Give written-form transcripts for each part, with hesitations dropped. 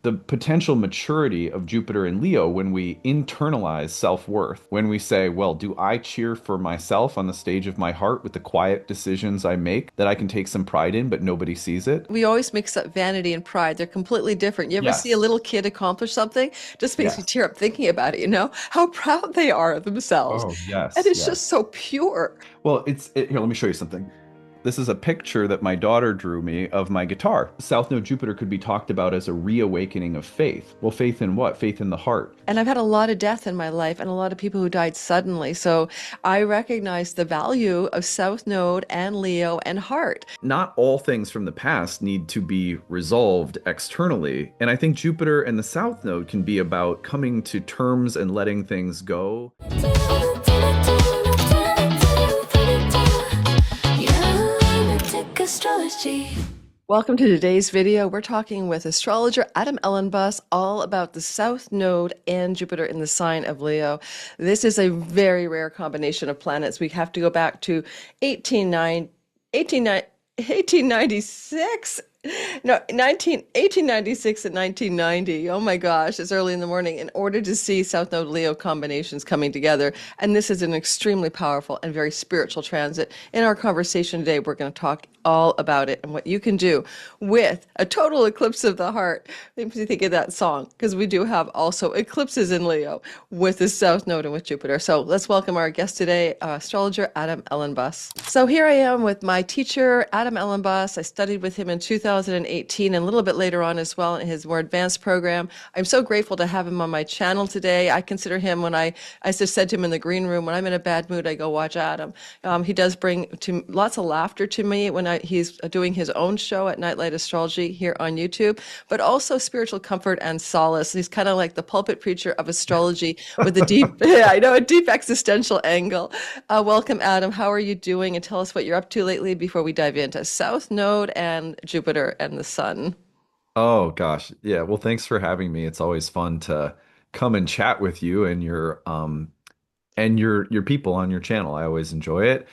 the potential maturity of Jupiter and Leo when we internalize self-worth, when we say, well, do I cheer for myself on the stage of my heart with the quiet decisions I make that I can take some pride in, but nobody sees it? We always mix up vanity and pride. They're completely different. You ever see a Yes. little kid accomplish something? Just makes me Yes. tear up thinking about it, how proud they are of themselves. Oh, And yes, it's just yes. so pure. Well, here, let me show you something. This is a picture that my daughter drew me of my guitar. South Node Jupiter could be talked about as a reawakening of faith. Well, faith in what? Faith in the heart. And I've had a lot of death in my life and a lot of people who died suddenly. So I recognize the value of South Node and Leo and heart. Not all things from the past need to be resolved externally. And I think Jupiter and the South Node can be about coming to terms and letting things go. Astrology. Welcome to today's video. We're talking with astrologer Adam Elenbaas all about the South Node and Jupiter in the sign of Leo. This is a very rare combination of planets. We have to go back to 1896. No, 1896 and 1990. Oh my gosh, it's early in the morning in order to see South Node Leo combinations coming together. And this is an extremely powerful and very spiritual transit. In our conversation today, we're going to talk all about it and what you can do with a total eclipse of the heart. Makes me think of that song because we do have also eclipses in Leo with the South Node and with Jupiter. So let's welcome our guest today, astrologer Adam Elenbaas. So here I am with my teacher, Adam Elenbaas. I studied with him in 2018 and a little bit later on as well in his more advanced program. I'm so grateful to have him on my channel today. I consider him I just said to him in the green room, when I'm in a bad mood, I go watch Adam. He does bring lots of laughter to me when he's doing his own show at Nightlight Astrology here on YouTube, but also spiritual comfort and solace. He's kind of like the pulpit preacher of astrology with a deep, yeah, I know, a deep existential angle. Welcome, Adam. How are you doing? And tell us what you're up to lately before we dive into South Node and Jupiter and the Sun. Oh gosh. Yeah. Well, thanks for having me. It's always fun to come and chat with you and your people on your channel. I always enjoy it.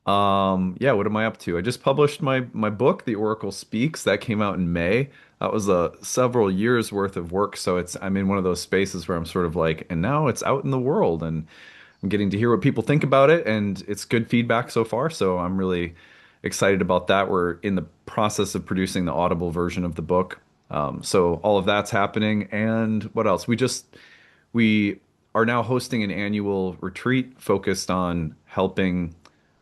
Yeah, what am I up to? I just published my book, The Oracle Speaks. That came out in May. That was a several years worth of work, so I'm in one of those spaces where I'm sort of like, and now it's out in the world and I'm getting to hear what people think about it, and it's good feedback so far, so I'm really excited about that. We're in the process of producing the Audible version of the book. So all of that's happening. And what else? We are now hosting an annual retreat focused on helping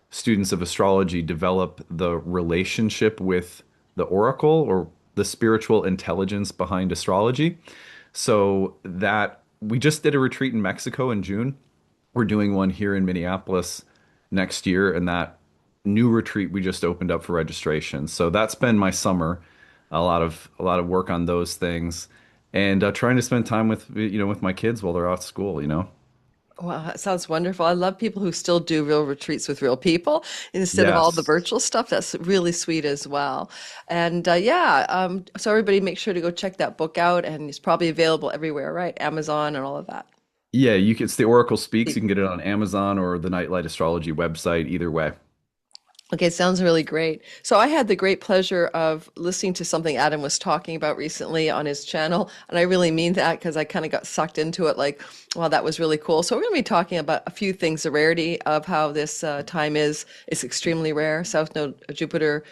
students of astrology develop the relationship with the oracle or the spiritual intelligence behind astrology. So that we just did a retreat in Mexico in June. We're doing one here in Minneapolis next year, and that new retreat we just opened up for registration. So that's been my summer, a lot of work on those things, and trying to spend time with my kids while they're off school. Wow, that sounds wonderful. I love people who still do real retreats with real people instead of all the Yes. virtual stuff. That's really sweet as well. And so everybody make sure to go check that book out, and it's probably available everywhere, right? Amazon and all of that. Yeah, it's the Oracle Speaks. You can get it on Amazon or the Nightlight Astrology website, either way. Okay, sounds really great. So I had the great pleasure of listening to something Adam was talking about recently on his channel, and I really mean that because I kind of got sucked into it like, wow, that was really cool. So we're going to be talking about a few things, the rarity of how this time is. It's extremely rare. South Node Jupiter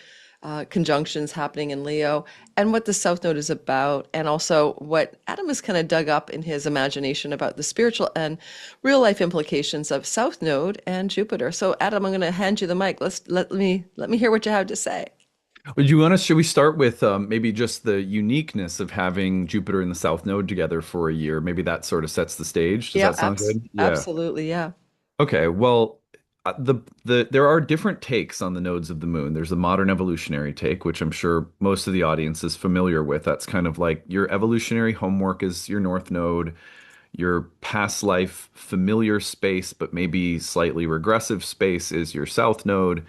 conjunctions happening in Leo, and what the South Node is about, and also what Adam has kind of dug up in his imagination about the spiritual and real life implications of South Node and Jupiter. So, Adam, I'm going to hand you the mic. Let me hear what you have to say. Should we start with maybe just the uniqueness of having Jupiter and the South Node together for a year? Maybe that sort of sets the stage. Does Yeah, that sound good? Yeah. absolutely. Yeah. Okay. Well, there are different takes on the nodes of the moon. There's a modern evolutionary take, which I'm sure most of the audience is familiar with. That's kind of like your evolutionary homework is your North Node, your past life familiar space, but maybe slightly regressive space is your South Node.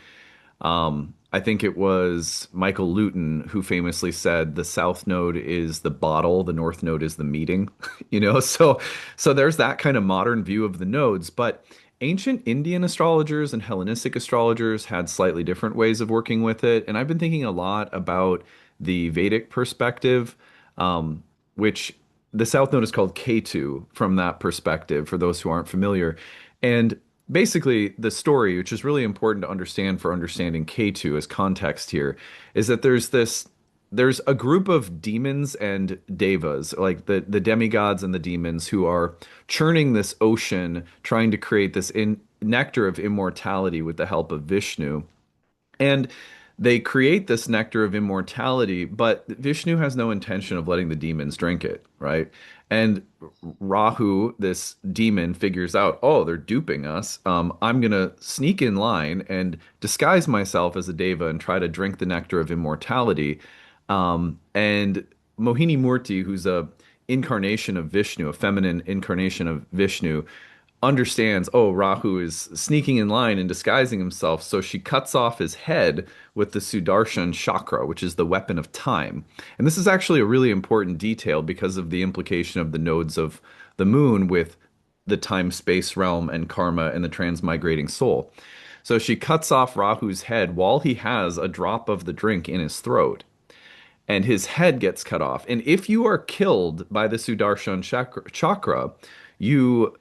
I think it was Michael Luton who famously said the South Node is the bottle, the North Node is the meeting. So there's that kind of modern view of the nodes, but ancient Indian astrologers and Hellenistic astrologers had slightly different ways of working with it. And I've been thinking a lot about the Vedic perspective. which the south node is called Ketu from that perspective, for those who aren't familiar. And basically, the story, which is really important to understand for understanding Ketu as context here, is that there's a group of demons and devas, like the demigods and the demons, who are churning this ocean, trying to create this nectar of immortality with the help of Vishnu. And they create this nectar of immortality, but Vishnu has no intention of letting the demons drink it, right? And Rahu, this demon, figures out, oh, they're duping us. I'm gonna sneak in line and disguise myself as a deva and try to drink the nectar of immortality. And Mohini Murti, who's a incarnation of Vishnu, a feminine incarnation of Vishnu, understands, oh, Rahu is sneaking in line and disguising himself. So she cuts off his head with the Sudarshan chakra, which is the weapon of time. And this is actually a really important detail because of the implication of the nodes of the moon with the time space realm and karma and the transmigrating soul. So she cuts off Rahu's head while he has a drop of the drink in his throat, and his head gets cut off. And if you are killed by the Sudarshan chakra, you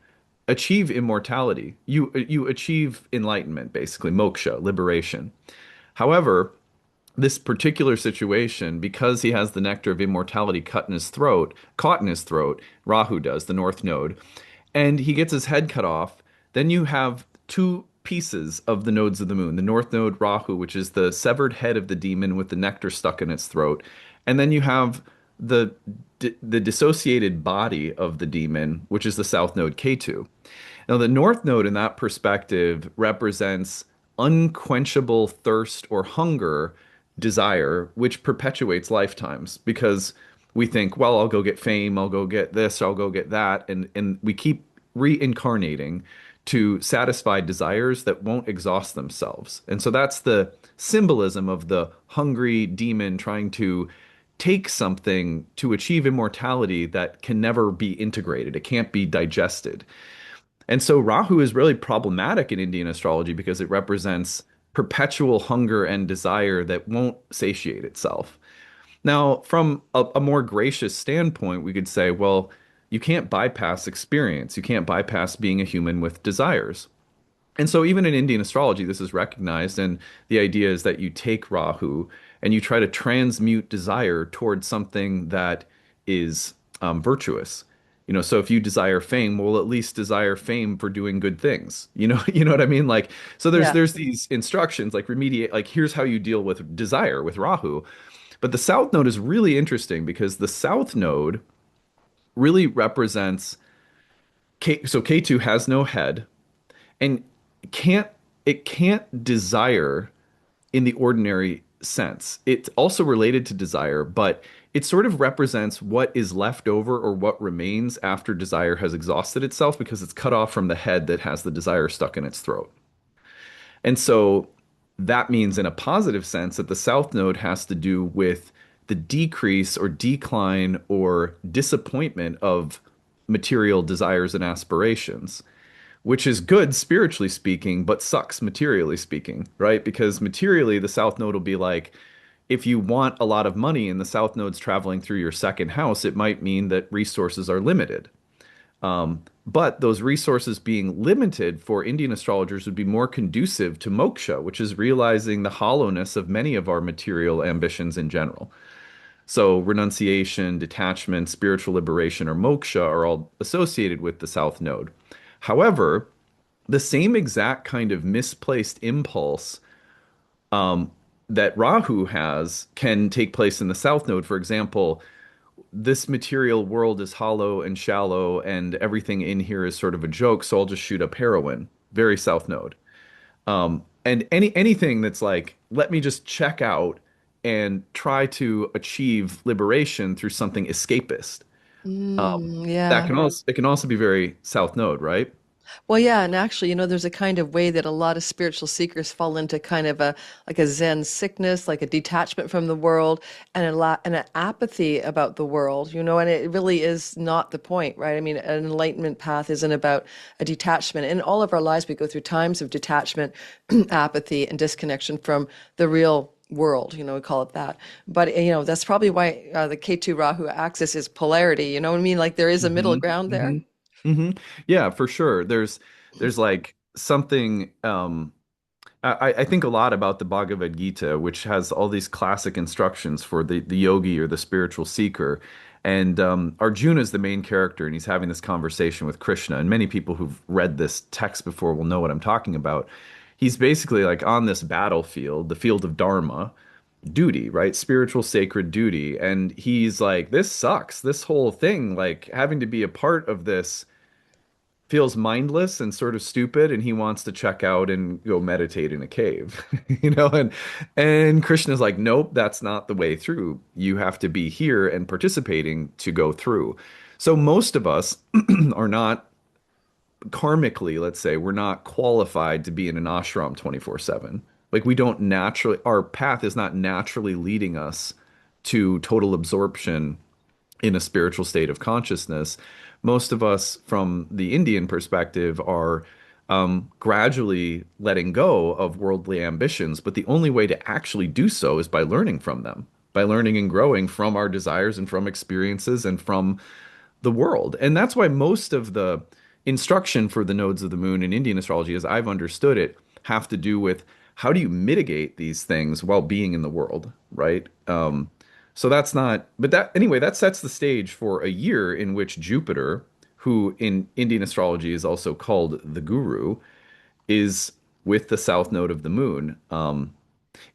achieve immortality. You achieve enlightenment, basically, moksha, liberation. However, this particular situation, because he has the nectar of immortality caught in his throat, Rahu does, the North Node, and he gets his head cut off, then you have two pieces of the nodes of the moon. The North Node, Rahu, which is the severed head of the demon with the nectar stuck in its throat, and then you have the the dissociated body of the demon, which is the South Node, Ketu. Now, the North Node in that perspective represents unquenchable thirst or hunger, desire, which perpetuates lifetimes because we think, well, I'll go get fame, I'll go get this, I'll go get that, and we keep reincarnating to satisfy desires that won't exhaust themselves. And so that's the symbolism of the hungry demon trying to take something to achieve immortality that can never be integrated. It can't be digested. And so Rahu is really problematic in Indian astrology because it represents perpetual hunger and desire that won't satiate itself. Now, from a more gracious standpoint, we could say, well, you can't bypass experience. You can't bypass being a human with desires. And so, even in Indian astrology, this is recognized. And the idea is that you take Rahu and you try to transmute desire towards something that is virtuous. So if you desire fame, well, at least desire fame for doing good things. You know what I mean? Like, so there's Yeah. there's these instructions like remediate, like here's how you deal with desire with Rahu. But the South Node is really interesting because the South Node really represents so K2 has no head and can't it can't desire in the ordinary sense. It's also related to desire, but it sort of represents what is left over or what remains after desire has exhausted itself because it's cut off from the head that has the desire stuck in its throat. And so that means, in a positive sense, that the South Node has to do with the decrease or decline or disappointment of material desires and aspirations, which is good spiritually speaking, but sucks materially speaking, right? Because materially, the South Node will be like, if you want a lot of money and the South Node's traveling through your second house, it might mean that resources are limited. But those resources being limited for Indian astrologers would be more conducive to moksha, which is realizing the hollowness of many of our material ambitions in general. So renunciation, detachment, spiritual liberation, or moksha are all associated with the South Node. However, the same exact kind of misplaced impulse that Rahu has can take place in the South Node. For example, this material world is hollow and shallow, and everything in here is sort of a joke, so I'll just shoot up heroin. Very South Node. And anything that's like, let me just check out and try to achieve liberation through something escapist. That Yeah. can also be very South Node, right? Well, yeah, and actually, there's a kind of way that a lot of spiritual seekers fall into kind of a like a Zen sickness, like a detachment from the world, and and an apathy about the world, and it really is not the point, right? I mean, an enlightenment path isn't about a detachment. In all of our lives, we go through times of detachment, apathy, and disconnection from the real. world, we call it that. But, that's probably why the Ketu Rahu axis is polarity. You know what I mean? Like there is a middle hmm ground hmm there. hmm Yeah, for sure. There's like something I think a lot about the Bhagavad Gita, which has all these classic instructions for the yogi or the spiritual seeker. And Arjuna is the main character, and he's having this conversation with Krishna. And many people who've read this text before will know what I'm talking about. He's basically like on this battlefield, the field of Dharma, duty, right? Spiritual sacred duty. And he's like, this sucks. This whole thing, like having to be a part of this feels mindless and sort of stupid, and he wants to check out and go meditate in a cave. And Krishna's like, nope, that's not the way through. You have to be here and participating to go through. So most of us are not karmically, let's say, we're not qualified to be in an ashram 24/7. Like we don't naturally, our path is not naturally leading us to total absorption in a spiritual state of consciousness. Most of us, from the Indian perspective, are gradually letting go of worldly ambitions. But the only way to actually do so is by learning from them, by learning and growing from our desires and from experiences and from the world. And that's why most of the instruction for the nodes of the moon in Indian astrology, as I've understood it, have to do with how do you mitigate these things while being in the world, right? So that's not, but that anyway, that sets the stage for a year in which Jupiter, who in Indian astrology is also called the guru, is with the south node of the moon,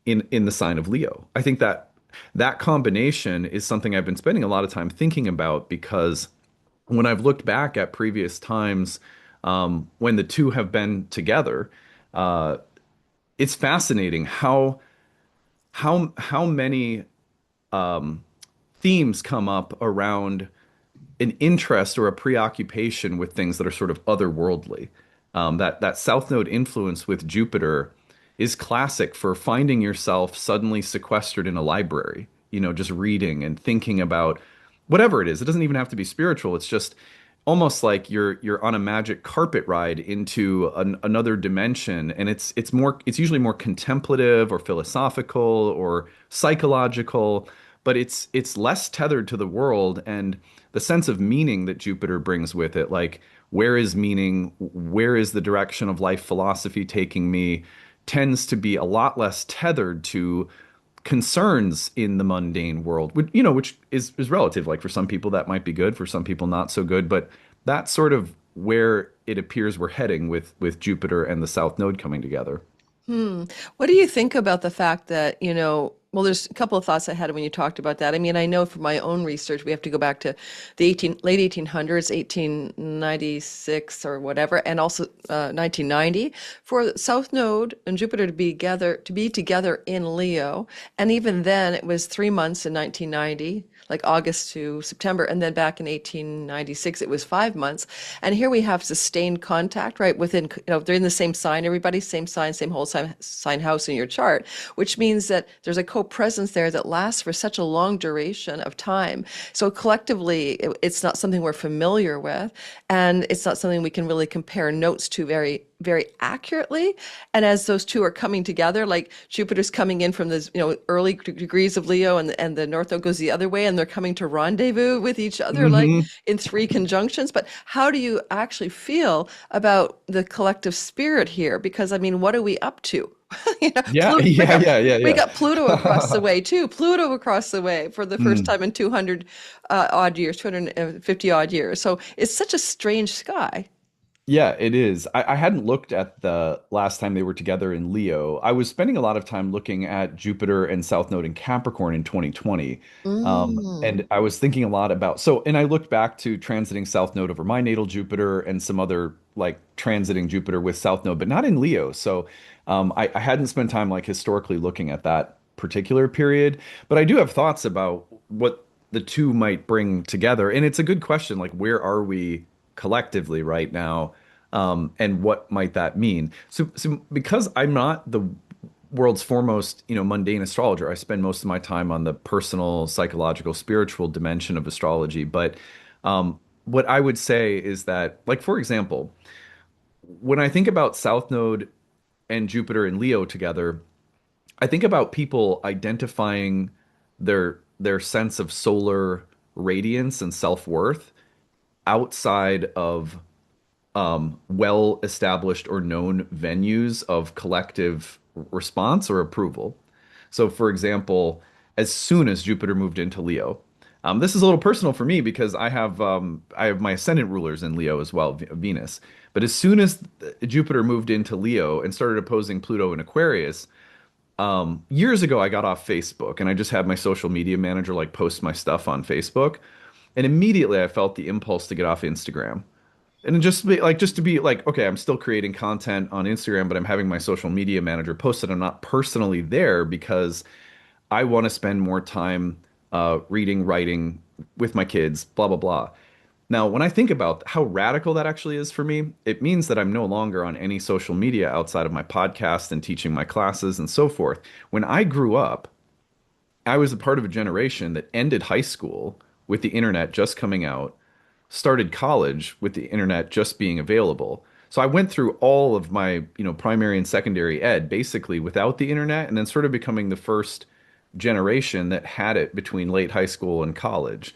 in the sign of Leo. I think that that combination is something I've been spending a lot of time thinking about because when I've looked back at previous times when the two have been together, uh, it's fascinating how many themes come up around an interest or a preoccupation with things that are sort of otherworldly. That South Node influence with Jupiter is classic for finding yourself suddenly sequestered in a library, just reading and thinking about whatever it is. It doesn't even have to be spiritual. It's just almost like you're on a magic carpet ride into another dimension, and it's usually more contemplative or philosophical or psychological, but it's less tethered to the world and the sense of meaning that Jupiter brings with it. Like, where is meaning? Where is the direction of life philosophy taking me? Tends to be a lot less tethered to concerns in the mundane world, which is relative. Like for some people that might be good, for some people not so good, but that's sort of where it appears we're heading with Jupiter and the South Node coming together. Hmm. What do you think about the fact that, well, there's a couple of thoughts I had when you talked about that. I mean, I know from my own research, we have to go back to the late 1800s, 1896 or whatever, and also 1990 for South Node and Jupiter to be together in Leo. And even then, it was 3 months in 1990, like August to September, and then back in 1896, it was 5 months. And here we have sustained contact, right? They're in the same sign, everybody, same sign, same whole sign house in your chart, which means that there's a co-presence there that lasts for such a long duration of time. So collectively, it's not something we're familiar with, and it's not something we can really compare notes to very, very accurately. And as those two are coming together, like Jupiter's coming in from the early degrees of Leo, and the North Node goes the other way, and they're coming to rendezvous with each other, like hmm in three conjunctions. But how do you actually feel about the collective spirit here? Because I mean, what are we up to? Yeah, Pluto, yeah, yeah, yeah, we yeah. got Pluto across the way too. Pluto across the way for the first Hmm. time in 200 odd years, 250 odd years. So it's such a strange sky. Yeah, it is. I hadn't looked at the last time they were together in Leo. I was spending a lot of time looking at Jupiter and South Node in Capricorn in 2020. Mm. And I was thinking a lot about, and I looked back to transiting South Node over my natal Jupiter and some other like transiting Jupiter with South Node, but not in Leo. So I hadn't spent time like historically looking at that particular period, but I do have thoughts about what the two might bring together. And it's a good question, like where are we collectively right now? And what might that mean? So because I'm not the world's foremost, mundane astrologer, I spend most of my time on the personal, psychological, spiritual dimension of astrology. But what I would say is that, like, for example, when I think about South Node and Jupiter and Leo together, I think about people identifying their sense of solar radiance and self-worth outside of well established or known venues of collective response or approval. So, for example, as soon as Jupiter moved into Leo, this is a little personal for me because I have my ascendant rulers in Leo as well, Venus. But as soon as Jupiter moved into Leo and started opposing Pluto in Aquarius, years ago I got off Facebook and I just had my social media manager like post my stuff on Facebook, and immediately I felt the impulse to get off Instagram. And just to be like, okay, I'm still creating content on Instagram, but I'm having my social media manager post it. I'm not personally there because I want to spend more time reading, writing with my kids, blah, blah, blah. Now, when I think about how radical that actually is for me, it means that I'm no longer on any social media outside of my podcast and teaching my classes and so forth. When I grew up, I was a part of a generation that ended high school with the internet just coming out, started college with the internet just being available. So I went through all of my, primary and secondary ed basically without the internet, and then sort of becoming the first generation that had it between late high school and college.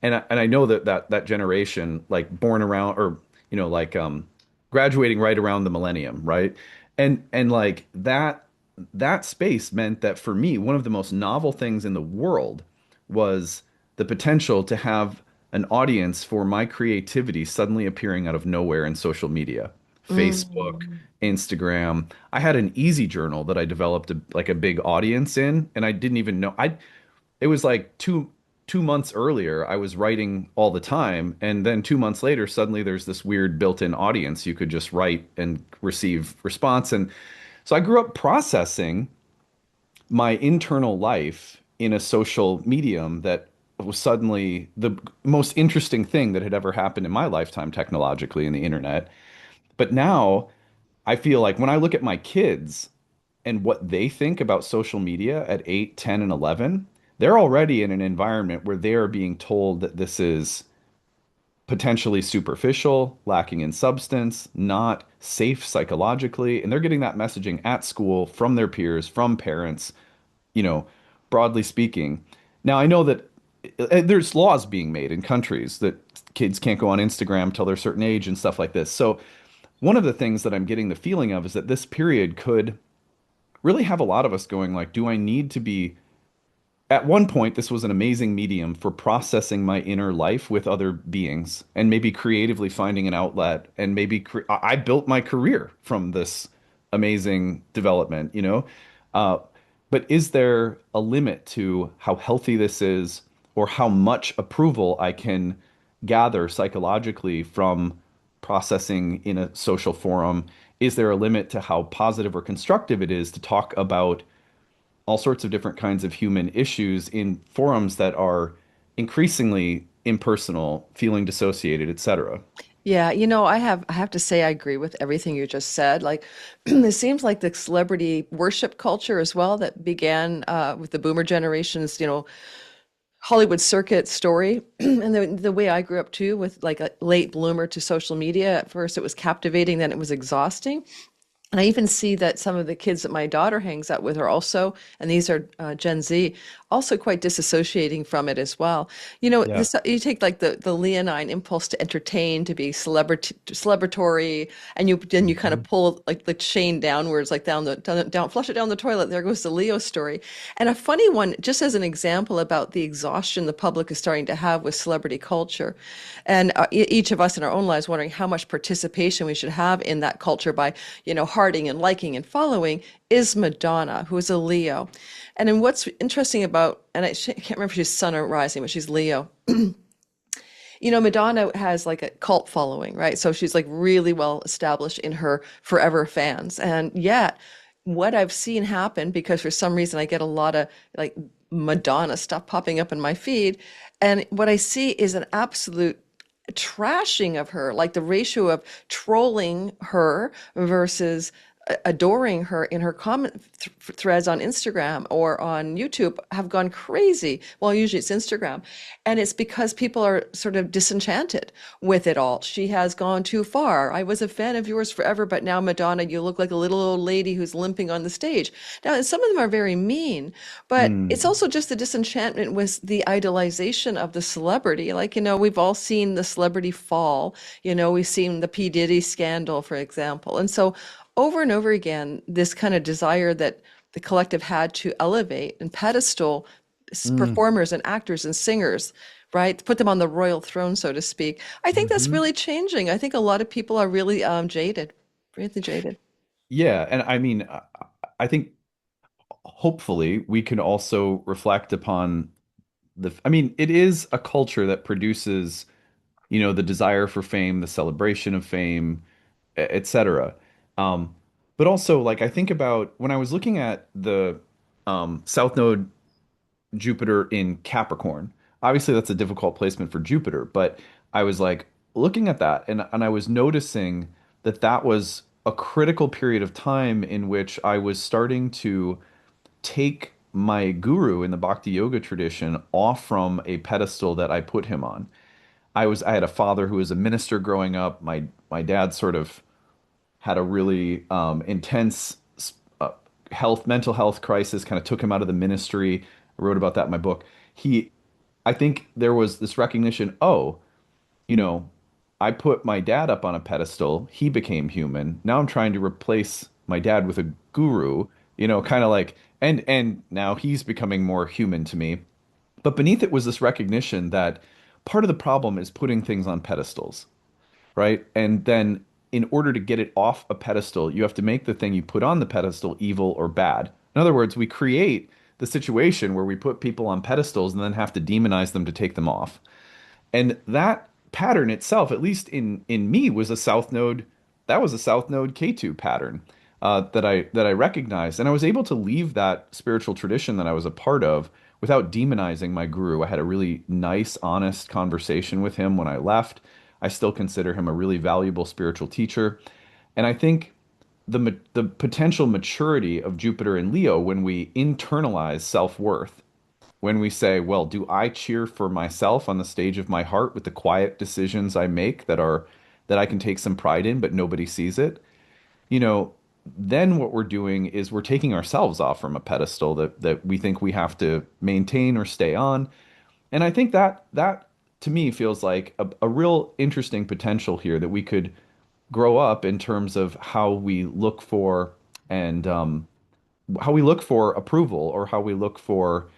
And I know that generation, like born around or like graduating right around the millennium, right? And like that space meant that for me, one of the most novel things in the world was the potential to have an audience for my creativity suddenly appearing out of nowhere in social media, Facebook, Mm. Instagram. I had an easy journal that I developed like a big audience in, and I didn't even know. It was like two months earlier, I was writing all the time, and then 2 months later, suddenly there's this weird built-in audience you could just write and receive response. And so I grew up processing my internal life in a social medium that was suddenly the most interesting thing that had ever happened in my lifetime technologically in the internet. But now I feel like when I look at my kids and what they think about social media at 8, 10, and 11, they're already in an environment where they are being told that this is potentially superficial, lacking in substance, not safe psychologically, and they're getting that messaging at school from their peers, from parents, you know, broadly speaking. Now, I know that there's laws being made in countries that kids can't go on Instagram till they're a certain age and stuff like this. So, one of the things that I'm getting the feeling of is that this period could really have a lot of us going like, do I need to be at one point, this was an amazing medium for processing my inner life with other beings and maybe creatively finding an outlet. And maybe I built my career from this amazing development, you know? Uh, but is there a limit to how healthy this is or how much approval I can gather psychologically from processing in a social forum? Is there a limit to how positive or constructive it is to talk about all sorts of different kinds of human issues in forums that are increasingly impersonal, feeling dissociated, etc. Yeah, I have to say I agree with everything you just said. Like it seems like the celebrity worship culture as well that began with the boomer generations, Hollywood circuit story. And the way I grew up too, with like a late bloomer to social media. At first it was captivating, then it was exhausting. And I even see that some of the kids that my daughter hangs out with are also, and these are Gen Z, also quite disassociating from it as well. Yeah. This you take like the Leonine impulse to entertain, to be celebratory, and then you kind of Mhm. pull like the chain downwards, like down, flush it down the toilet. There goes the Leo story. And a funny one, just as an example about the exhaustion the public is starting to have with celebrity culture, and each of us in our own lives wondering how much participation we should have in that culture by, hearting and liking and following, is Madonna, who is a Leo. And then what's interesting about, and I can't remember if she's Sun or Rising, but she's Leo. Madonna has like a cult following, right? So she's like really well established in her forever fans. And yet, what I've seen happen, because for some reason I get a lot of like Madonna stuff popping up in my feed, and what I see is an absolute trashing of her, like the ratio of trolling her versus adoring her in her comment threads on Instagram or on YouTube have gone crazy. Well, usually it's Instagram. And it's because people are sort of disenchanted with it all. She has gone too far. I was a fan of yours forever, but now, Madonna, you look like a little old lady who's limping on the stage. Now, and some of them are very mean, but it's Mm, also just the disenchantment with the idolization of the celebrity. Like, we've all seen the celebrity fall. We've seen the P. Diddy scandal, for example. And so over and over again, this kind of desire that the collective had to elevate and pedestal mm, performers and actors and singers, right? Put them on the royal throne, so to speak. I think that's mhm. really changing. I think a lot of people are really jaded, really jaded. Yeah, and I mean, I think hopefully we can also reflect upon I mean, it is a culture that produces, the desire for fame, the celebration of fame, etc. Um, but also, like, I think about when I was looking at the South Node Jupiter in Capricorn. Obviously, that's a difficult placement for Jupiter, but I was like looking at that and I was noticing that that was a critical period of time in which I was starting to take my guru in the Bhakti yoga tradition off from a pedestal that I put him on. I had a father who was a minister growing up. My dad sort of had a really intense uh, mental health crisis, kind of took him out of the ministry. I wrote about that in my book. I think there was this recognition, oh, you know, I put my dad up on a pedestal. He became human. Now I'm trying to replace my dad with a guru, kind of like, and now he's becoming more human to me. But beneath it was this recognition that part of the problem is putting things on pedestals, right? And then in order to get it off a pedestal, you have to make the thing you put on the pedestal evil or bad. In other words, we create the situation where we put people on pedestals and then have to demonize them to take them off. And that pattern itself, at least in me, was a South Node. That was a South Node Ketu pattern that I recognized, and I was able to leave that spiritual tradition that I was a part of without demonizing my guru. I had a really nice, honest conversation with him when I left. I still consider him a really valuable spiritual teacher, and I think the potential maturity of Jupiter and Leo when we internalize self-worth, when we say, well, do I cheer for myself on the stage of my heart with the quiet decisions I make that I can take some pride in, but nobody sees it? You know, then what we're doing is we're taking ourselves off from a pedestal that we think we have to maintain or stay on. And I think that to me feels like a real interesting potential here that we could grow up in terms of how we look for and how we look for approval or how we look for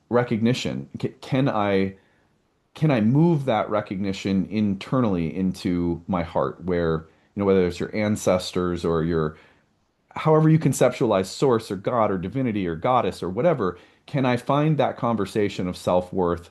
recognition. Can I move that recognition internally into my heart, where whether it's your ancestors or your however you conceptualize source or God or divinity or goddess or whatever, can I find that conversation of self-worth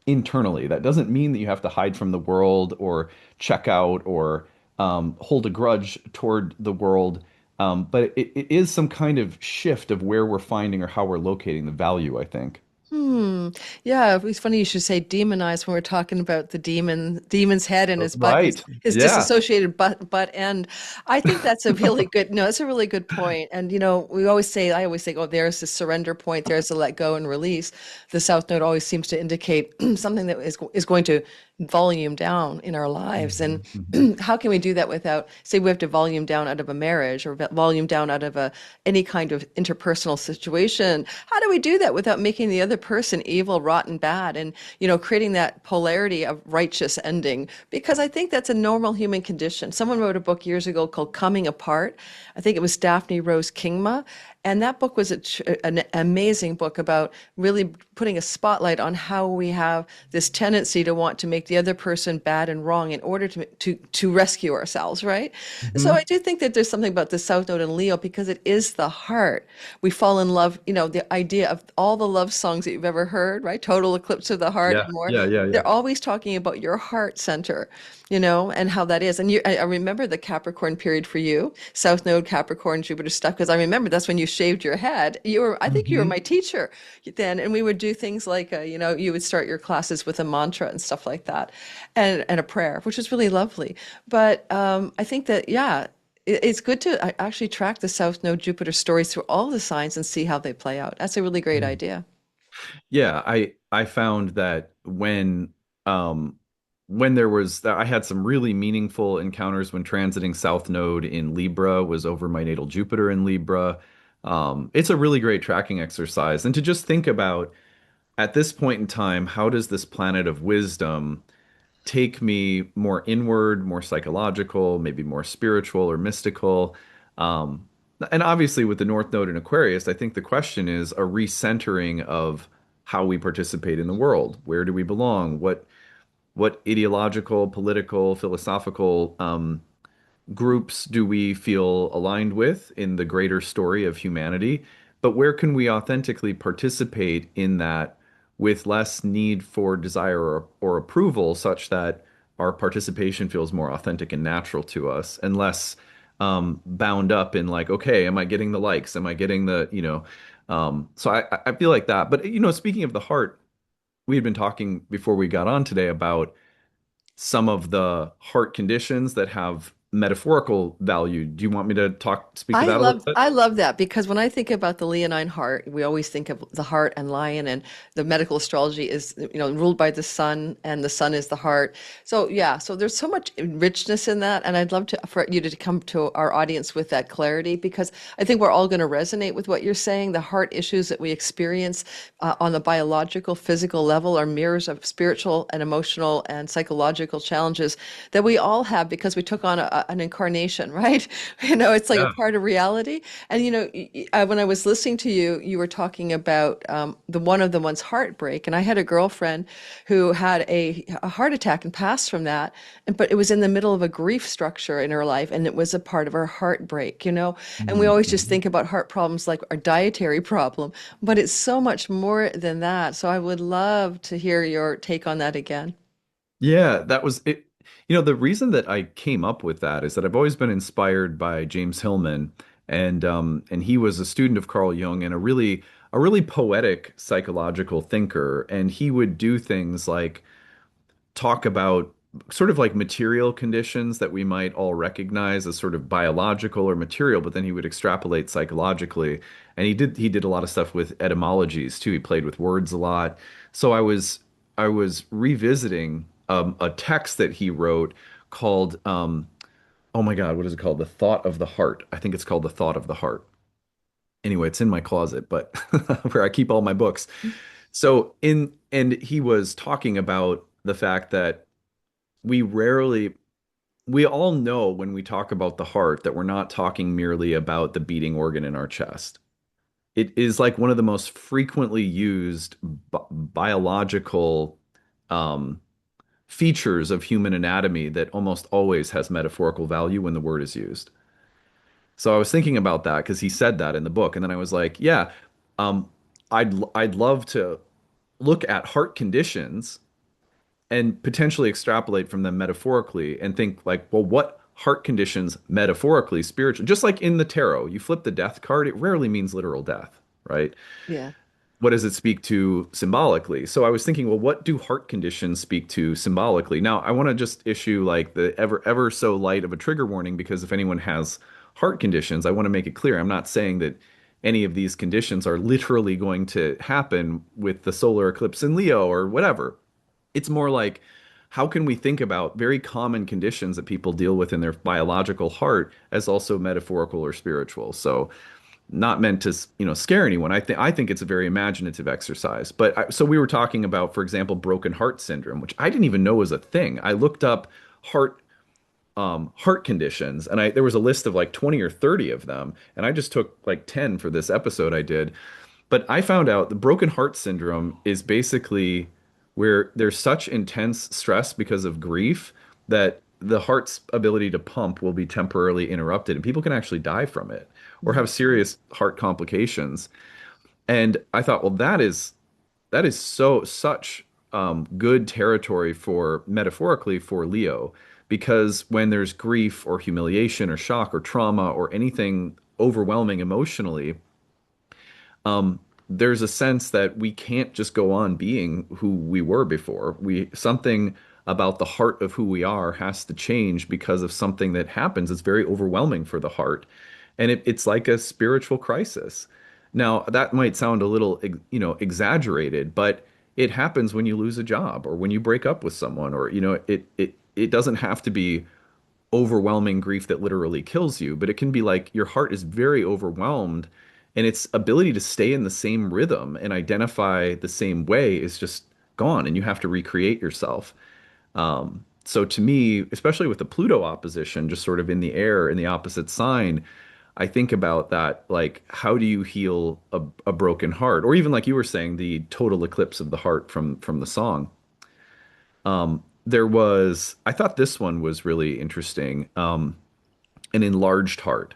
internally? That doesn't mean that you have to hide from the world or check out or hold a grudge toward the world. But it is some kind of shift of where we're finding or how we're locating the value, I think. Hmm. Yeah, it's funny you should say demonize when we're talking about the demon's head and his butt, his Right. his Yeah. disassociated butt end. I think that's a really good, no, it's a really good point. And I always say, oh, there's the surrender point, there's the let go and release. The South Node always seems to indicate something that is going to volume down in our lives. And Mhm, mhm. how can we do that without, say, we have to volume down out of a marriage or volume down out of any kind of interpersonal situation? How do we do that without making the other person evil, rotten, bad, and creating that polarity of righteous ending? Because I think that's a normal human condition. Someone wrote a book years ago called Coming Apart. I think it was Daphne Rose Kingma. And that book was an amazing book about really putting a spotlight on how we have this tendency to want to make the other person bad and wrong in order to rescue ourselves, right? So I Mhm. do think that there's something about the South Node and Leo because it is the heart. We fall in love, the idea of all the love songs that you've ever heard, right? Total Eclipse of the Heart Yeah, and more. yeah, yeah, yeah. They're always talking about your heart center, and how that is. And I remember the Capricorn period for you, South Node, Capricorn, Jupiter stuff, because I remember that's when you shaved your head. I think you were Hmm. my teacher then, and we would do things like, you would start your classes with a mantra and stuff like that, and a prayer, which was really lovely. But I think that, yeah, it's good to actually track the South Node Jupiter stories through all the signs and see how they play out. That's a really great idea. Yeah, I found that when there was I had some really meaningful encounters when transiting South Node in Libra was over my natal Jupiter in Libra. It's a really great tracking exercise. And to just think about at this point in time, how does this planet of wisdom take me more inward, more psychological, maybe more spiritual or mystical? Um, and obviously, with the North Node in Aquarius, I think the question is a recentering of how we participate in the world. Where do we belong? What ideological, political, philosophical groups do we feel aligned with in the greater story of humanity? But where can we authentically participate in that with less need for desire or approval, such that our participation feels more authentic and natural to us and less bound up in like, okay, am I getting the likes? Am I getting so I feel like that. But speaking of the heart, we had been talking before we got on today about some of the heart conditions that have metaphorical value. Do you want me to speak to that a little bit? I love that because when I think about the leonine heart, we always think of the heart and lion, and the medical astrology is, ruled by the sun, and the sun is the heart. So yeah, so there's so much richness in that, and I'd love for you to come to our audience with that clarity because I think we're all going to resonate with what you're saying. The heart issues that we experience on the biological, physical level are mirrors of spiritual and emotional and psychological challenges that we all have because we took on an incarnation, right? It's like a Yeah. part of reality. And when I was listening to you, you were talking about the one of the one's heartbreak, and I had a girlfriend who had a heart attack and passed from that, but it was in the middle of a grief structure in her life, and it was a part of her heartbreak. And we always just Mhm. think about heart problems like our dietary problem, but it's so much more than that. So I would love to hear your take on that again. Yeah, that was it. The reason that I came up with that is that I've always been inspired by James Hillman, and he was a student of Carl Jung and a really poetic psychological thinker, and he would do things like talk about sort of like material conditions that we might all recognize as sort of biological or material, but then he would extrapolate psychologically. And he did a lot of stuff with etymologies too. He played with words a lot. So I was revisiting a text that he wrote called oh my God, what is it called? The Thought of the Heart. I think it's called The Thought of the Heart. Anyway, it's in my closet, but where I keep all my books. So in and he was talking about the fact that we rarely we all know when we talk about the heart that we're not talking merely about the beating organ in our chest. It is like one of the most frequently used biological um, features of human anatomy that almost always has metaphorical value when the word is used. So I was thinking about that because he said that in the book, and then I was like, yeah, um, I'd love to look at heart conditions and potentially extrapolate from them metaphorically and think like, well, what heart conditions metaphorically, spiritually, just like in the tarot, you flip the death card, it rarely means literal death, right? Yeah. What does it speak to symbolically? So I was thinking, well, what do heart conditions speak to symbolically? Now, I want to just issue like the ever so light of a trigger warning because if anyone has heart conditions, I want to make it clear. I'm not saying that any of these conditions are literally going to happen with the solar eclipse in Leo or whatever. It's more like how can we think about very common conditions that people deal with in their biological heart as also metaphorical or spiritual. So not meant to, scare anyone. I think it's a very imaginative exercise. But so we were talking about, for example, broken heart syndrome, which I didn't even know was a thing. I looked up heart heart conditions, and there was a list of like 20 or 30 of them, and I just took like 10 for this episode I did. But I found out the broken heart syndrome is basically where there's such intense stress because of grief that the heart's ability to pump will be temporarily interrupted, and people can actually die from it or have serious heart complications. And I thought, well, that is such good territory for metaphorically for Leo, because when there's grief or humiliation or shock or trauma or anything overwhelming emotionally, there's a sense that we can't just go on being who we were before. Something about the heart of who we are has to change because of something that happens. It's very overwhelming for the heart. And it's like a spiritual crisis. Now, that might sound a little, exaggerated, but it happens when you lose a job or when you break up with someone, or, it doesn't have to be overwhelming grief that literally kills you, but it can be like your heart is very overwhelmed and its ability to stay in the same rhythm and identify the same way is just gone, and you have to recreate yourself. So to me, especially with the Pluto opposition, just sort of in the air in the opposite sign, I think about that, like, how do you heal a broken heart? Or even like you were saying, the total eclipse of the heart from the song. I thought this one was really interesting. An enlarged heart.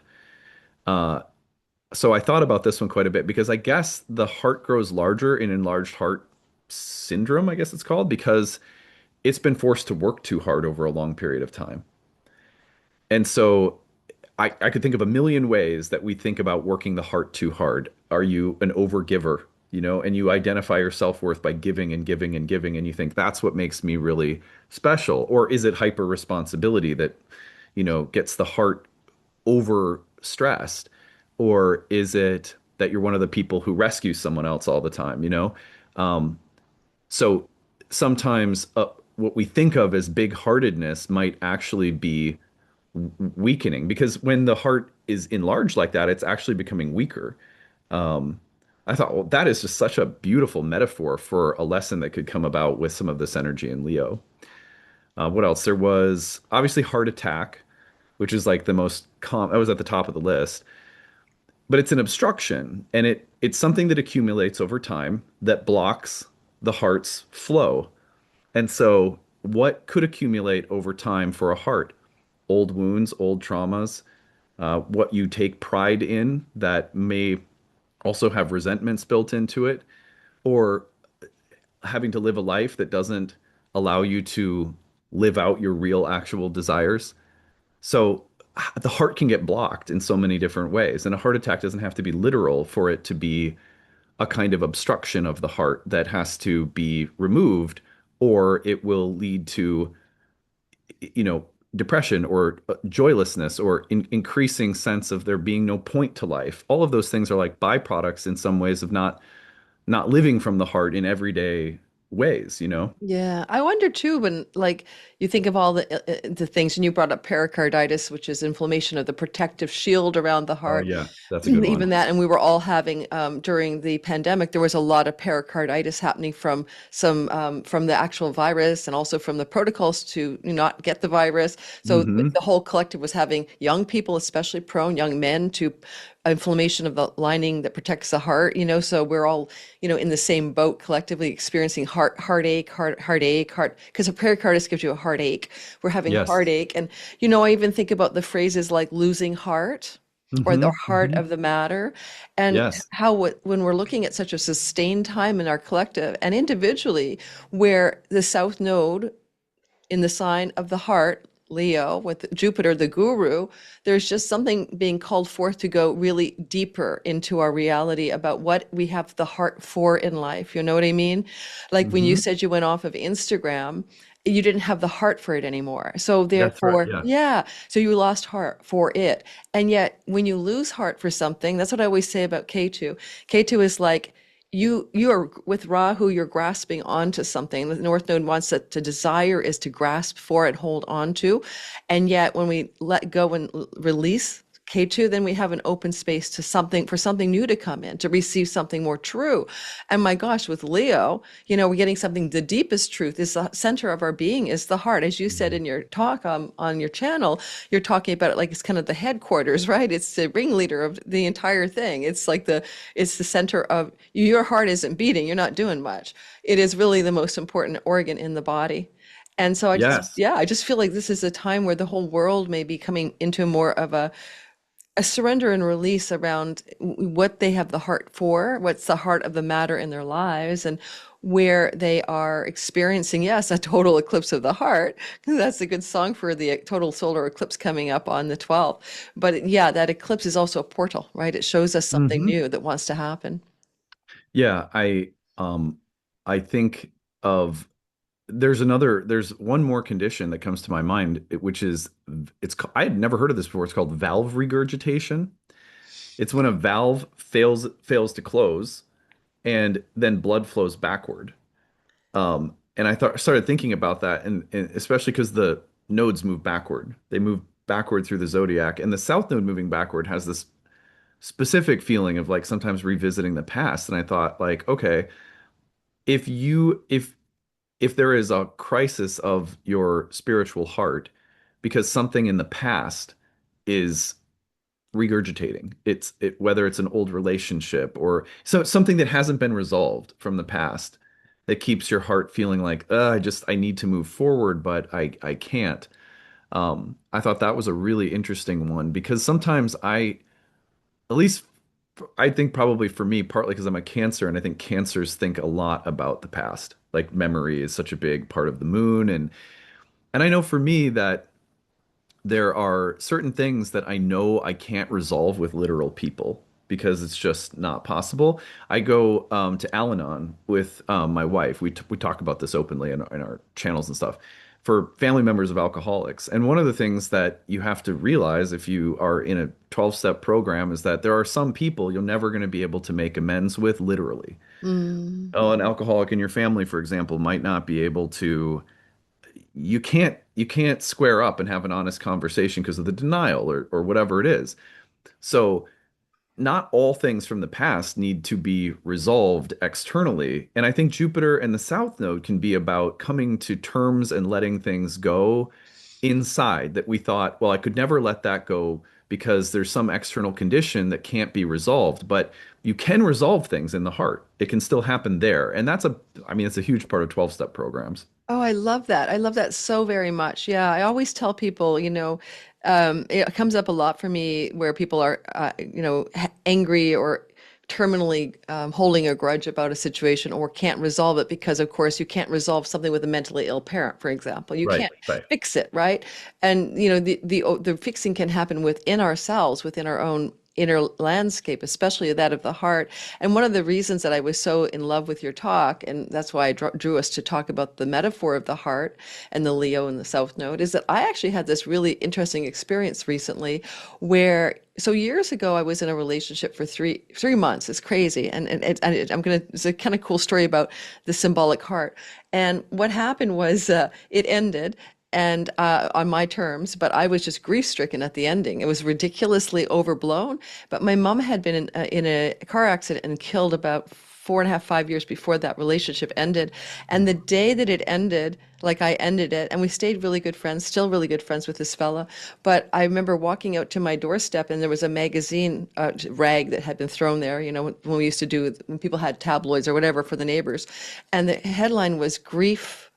So I thought about this one quite a bit because I guess the heart grows larger in enlarged heart syndrome, I guess it's called, because it's been forced to work too hard over a long period of time. And so I could think of a million ways that we think about working the heart too hard. Are you an overgiver, and you identify your self-worth by giving and giving and giving, and you think that's what makes me really special? Or is it hyper responsibility that, gets the heart over stressed? Or is it that you're one of the people who rescues someone else all the time? So sometimes what we think of as big-heartedness might actually be weakening, because when the heart is enlarged like that, it's actually becoming weaker. Um, I thought, well, that is just such a beautiful metaphor for a lesson that could come about with some of this energy in Leo. What else? There was obviously heart attack, which is like the most that was at the top of the list, but it's an obstruction, and it's something that accumulates over time that blocks the heart's flow. And so, what could accumulate over time for a heart? Old wounds, old traumas, what you take pride in that may also have resentments built into it, or having to live a life that doesn't allow you to live out your real actual desires. So the heart can get blocked in so many different ways. And a heart attack doesn't have to be literal for it to be a kind of obstruction of the heart that has to be removed, or it will lead to, you know, depression or joylessness or increasing sense of there being no point to life. All of those things are like byproducts in some ways of not living from the heart in everyday ways. Yeah, I wonder too when like you think of all the things, and you brought up pericarditis, which is inflammation of the protective shield around the Oh heart. yeah, that's a good one. Even that, and we were all having during the pandemic, there was a lot of pericarditis happening from some from the actual virus and also from the protocols to not get the virus. So Hmm. the whole collective was having young people, especially prone, young men to inflammation of the lining that protects the heart. So we're all in the same boat collectively experiencing heartache, because a pericarditis gives you a heartache. We're having Yes. heartache, and I even think about the phrases like losing heart or the Hmm. heart Hmm. of the matter, and Yes. how when we're looking at such a sustained time in our collective and individually, where the south node in the sign of the heart, Leo, with Jupiter, the guru, there's just something being called forth to go really deeper into our reality about what we have the heart for in life. You know what I mean? Like when you Hmm. said you went off of Instagram, you didn't have the heart for it anymore. So That's right. therefore, Yeah. yeah, so you lost heart for it. And yet when you lose heart for something, that's what I always say about Ketu. Ketu is like you are with Rahu, you're grasping onto something. The North Node wants to desire is to grasp for and hold on to. And yet when we let go and release K2, then we have an open space to something for something new to come in, to receive something more true. And my gosh, with Leo, we're getting something, the deepest truth is the center of our being is the heart. As you said Mhm. in your talk on your channel, you're talking about it like it's kind of the headquarters, right? It's the ringleader of the entire thing. It's the center of your heart isn't beating, you're not doing much. It is really the most important organ in the body. And so Yes. I just feel like this is a time where the whole world may be coming into more of a surrender and release around what they have the heart for, what's the heart of the matter in their lives, and where they are experiencing, yes, a total eclipse of the heart. That's a good song for the total solar eclipse coming up on the 12th. But yeah, that eclipse is also a portal, right? It shows us something Hmm. new that wants to happen. Yeah, I think of there's one more condition that comes to my mind, which is I had never heard of this before. It's called valve regurgitation. It's when a valve fails to close and then blood flows backward. And I started thinking about that, and especially because the nodes move backward. They move backward through the zodiac, and the south node moving backward has this specific feeling of like sometimes revisiting the past. And I thought, like, okay, if you if there is a crisis of your spiritual heart because something in the past is regurgitating, whether it's an old relationship or something that hasn't been resolved from the past that keeps your heart feeling like, I need to move forward, but I can't. I thought that was a really interesting one because sometimes at least I think probably for me, partly because I'm a Cancer, and I think Cancers think a lot about the past. Like memory is such a big part of the moon, and I know for me that there are certain things that I know I can't resolve with literal people because it's just not possible. I go to Al-Anon with my wife. We talk about this openly in our channels and stuff for family members of alcoholics. And one of the things that you have to realize if you are in a 12-step program is that there are some people you're never going to be able to make amends with literally. Mm. Oh, an alcoholic in your family, for example, might not be able to you can't square up and have an honest conversation because of the denial or whatever it is. So not all things from the past need to be resolved externally. And I think Jupiter and the South Node can be about coming to terms and letting things go inside that we thought, well, I could never let that go because there's some external condition that can't be resolved. But you can resolve things in the heart. It can still happen there. And I mean, it's a huge part of 12-step programs. Oh, I love that. I love that so very much. Yeah, I always tell people, it comes up a lot for me where people are, angry or terminally holding a grudge about a situation or can't resolve it because, of course, you can't resolve something with a mentally ill parent, for example. You Right, can't right. fix it, right? And, the fixing can happen within ourselves, within our own inner landscape, especially that of the heart. And one of the reasons that I was so in love with your talk, and that's why I drew us to talk about the metaphor of the heart and the Leo and the South Node, is that I actually had this really interesting experience recently where so years ago I was in a relationship for three months. It's crazy, it's a kind of cool story about the symbolic heart. And what happened was it ended, and on my terms, but I was just grief stricken at the ending. It was ridiculously overblown. But my mom had been in a car accident and killed about 4.5, 5 years before that relationship ended. And the day that it ended, like I ended it, and we stayed really good friends, still really good friends with this fella. But I remember walking out to my doorstep, and there was a magazine rag that had been thrown there. When we used to do when people had tabloids or whatever for the neighbors, and the headline was "Grief."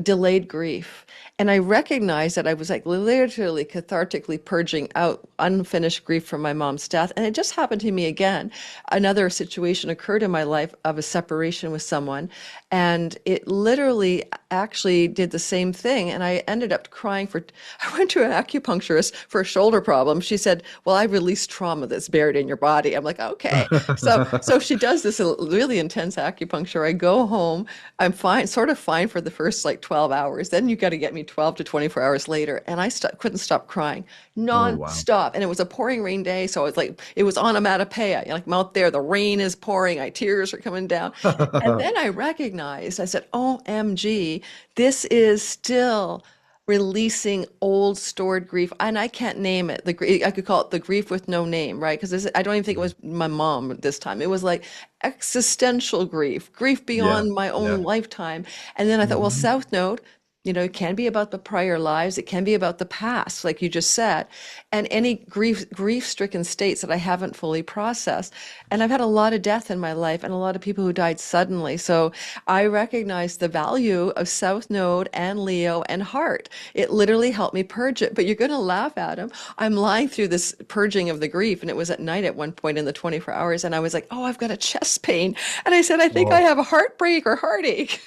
Delayed grief. And I recognized that I was like literally cathartically purging out unfinished grief from my mom's death. And it just happened to me again. Another situation occurred in my life of a separation with someone. And it literally actually did the same thing. And I ended up crying I went to an acupuncturist for a shoulder problem. She said, well, I released trauma that's buried in your body. I'm like, okay. So she does this really intense acupuncture. I go home. I'm fine, sort of fine for the first like 12 hours. Then you got to get me 12 to 24 hours later. And I couldn't stop crying Oh, wow. nonstop. And it was a pouring rain day. So it's like, it was onomatopoeia. Like I'm out there, the rain is pouring, tears are coming down. And then I recognized, I said, OMG, this is still releasing old stored grief, and I can't name it. I could call it the grief with no name, right? Because I don't even think it was my mom this time. It was like existential grief Yeah, beyond my own yeah. lifetime. And then I thought, well, Mhm. South Node, it can be about the prior lives. It can be about the past, like you just said, and any grief-stricken states that I haven't fully processed. And I've had a lot of death in my life and a lot of people who died suddenly. So I recognize the value of South Node and Leo and Heart. It literally helped me purge it. But you're going to laugh at him. I'm lying through this purging of the grief, and it was at night at one point in the 24 hours, and I was like, oh, I've got a chest pain. And I said, I think I Oh, have a heartbreak or heartache.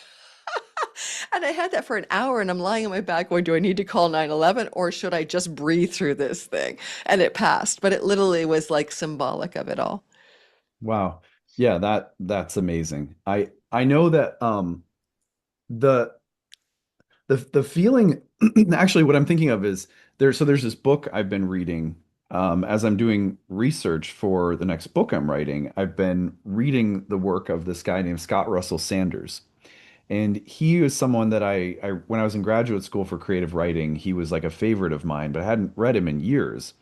And I had that for an hour, and I'm lying on my back going, do I need to call 911 or should I just breathe through this thing? And it passed, but it literally was like symbolic of it all. wow. Yeah, that's amazing. I know that the The feeling actually what I'm thinking of is there's this book I've been reading as I'm doing research for the next book I'm writing. I've been reading the work of this guy named Scott Russell Sanders. And he is someone that I when I was in graduate school for creative writing, he was like a favorite of mine, but I hadn't read him in years.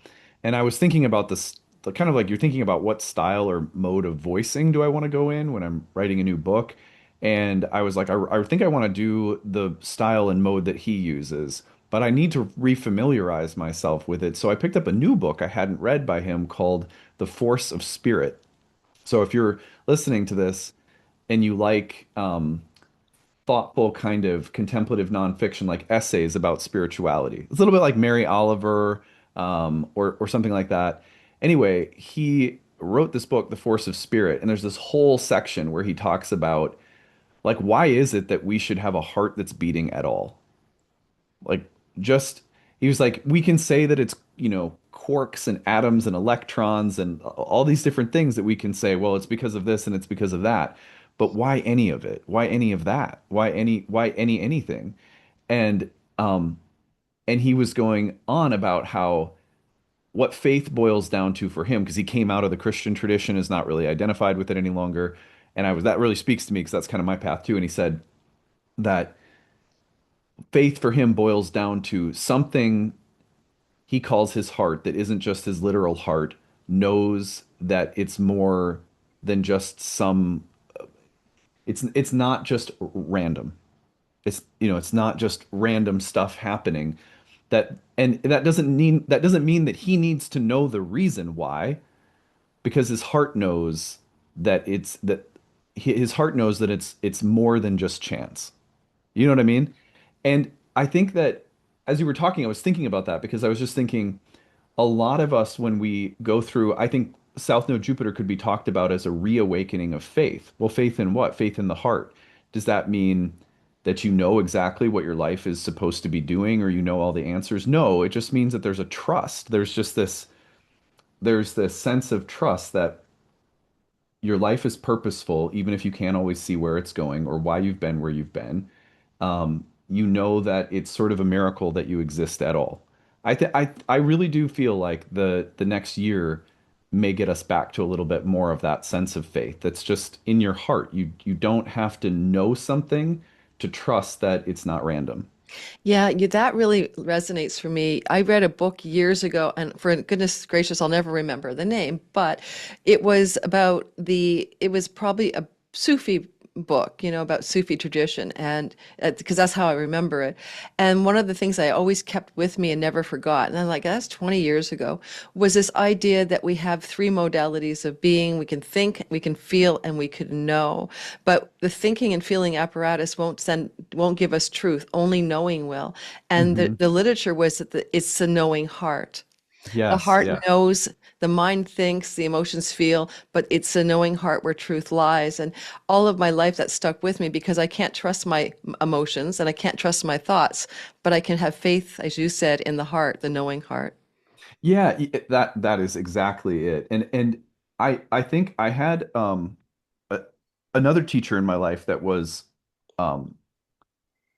And I was thinking about this, kind of like you're thinking about what style or mode of voicing do I want to go in when I'm writing a new book. And I was like, I think I want to do the style and mode that he uses, but I need to refamiliarize myself with it. So I picked up a new book I hadn't read by him called The Force of Spirit. So if you're listening to this and you like thoughtful kind of contemplative nonfiction, like essays about spirituality. It's a little bit like Mary Oliver, or something like that. Anyway, he wrote this book, The Force of Spirit, and there's this whole section where he talks about like why is it that we should have a heart that's beating at all? Like just he was like, we can say that it's, quarks and atoms and electrons and all these different things that we can say, well, it's because of this and it's because of that. But why any of it? Why any of that? Why any anything? And um and he was going on about how what faith boils down to for him, because he came out of the Christian tradition, is not really identified with it any longer. And that really speaks to me because that's kind of my path too. And he said that faith for him boils down to something he calls his heart that isn't just his literal heart, knows that it's more than just some, it's not just random. It's not just random stuff happening. And that doesn't mean that he needs to know the reason why, because his heart knows that his heart knows that it's more than just chance. You know what I mean? And I think that as you were talking, I was thinking about that because I was just thinking a lot of us, when we go through, I think South Node Jupiter could be talked about as a reawakening of faith. Well, faith in what? Faith in the heart. Does that mean that you know exactly what your life is supposed to be doing or you know all the answers? No, it just means that there's a trust. There's this sense of trust that your life is purposeful, even if you can't always see where it's going or why you've been where you've been. You know that it's sort of a miracle that you exist at all. I really do feel like the next year may get us back to a little bit more of that sense of faith that's just in your heart. You don't have to know something to trust that it's not random. Yeah, that really resonates for me. I read a book years ago, and for goodness gracious, I'll never remember the name, but it was probably a Sufi book, about Sufi tradition, and because that's how I remember it. And one of the things I always kept with me and never forgot, and I'm like, that's 20 years ago, was this idea that we have three modalities of being. We can think, we can feel, and we can know. But the thinking and feeling apparatus won't give us truth. Only knowing will. And the, Hmm. the literature was that it's the knowing heart. The Yes, heart yeah. knows, the mind thinks, the emotions feel, but it's the knowing heart where truth lies. And all of my life that stuck with me because I can't trust my emotions and I can't trust my thoughts, but I can have faith, as you said, in the heart, the knowing heart. Yeah, that is exactly it. And I think I had a, another teacher in my life that was um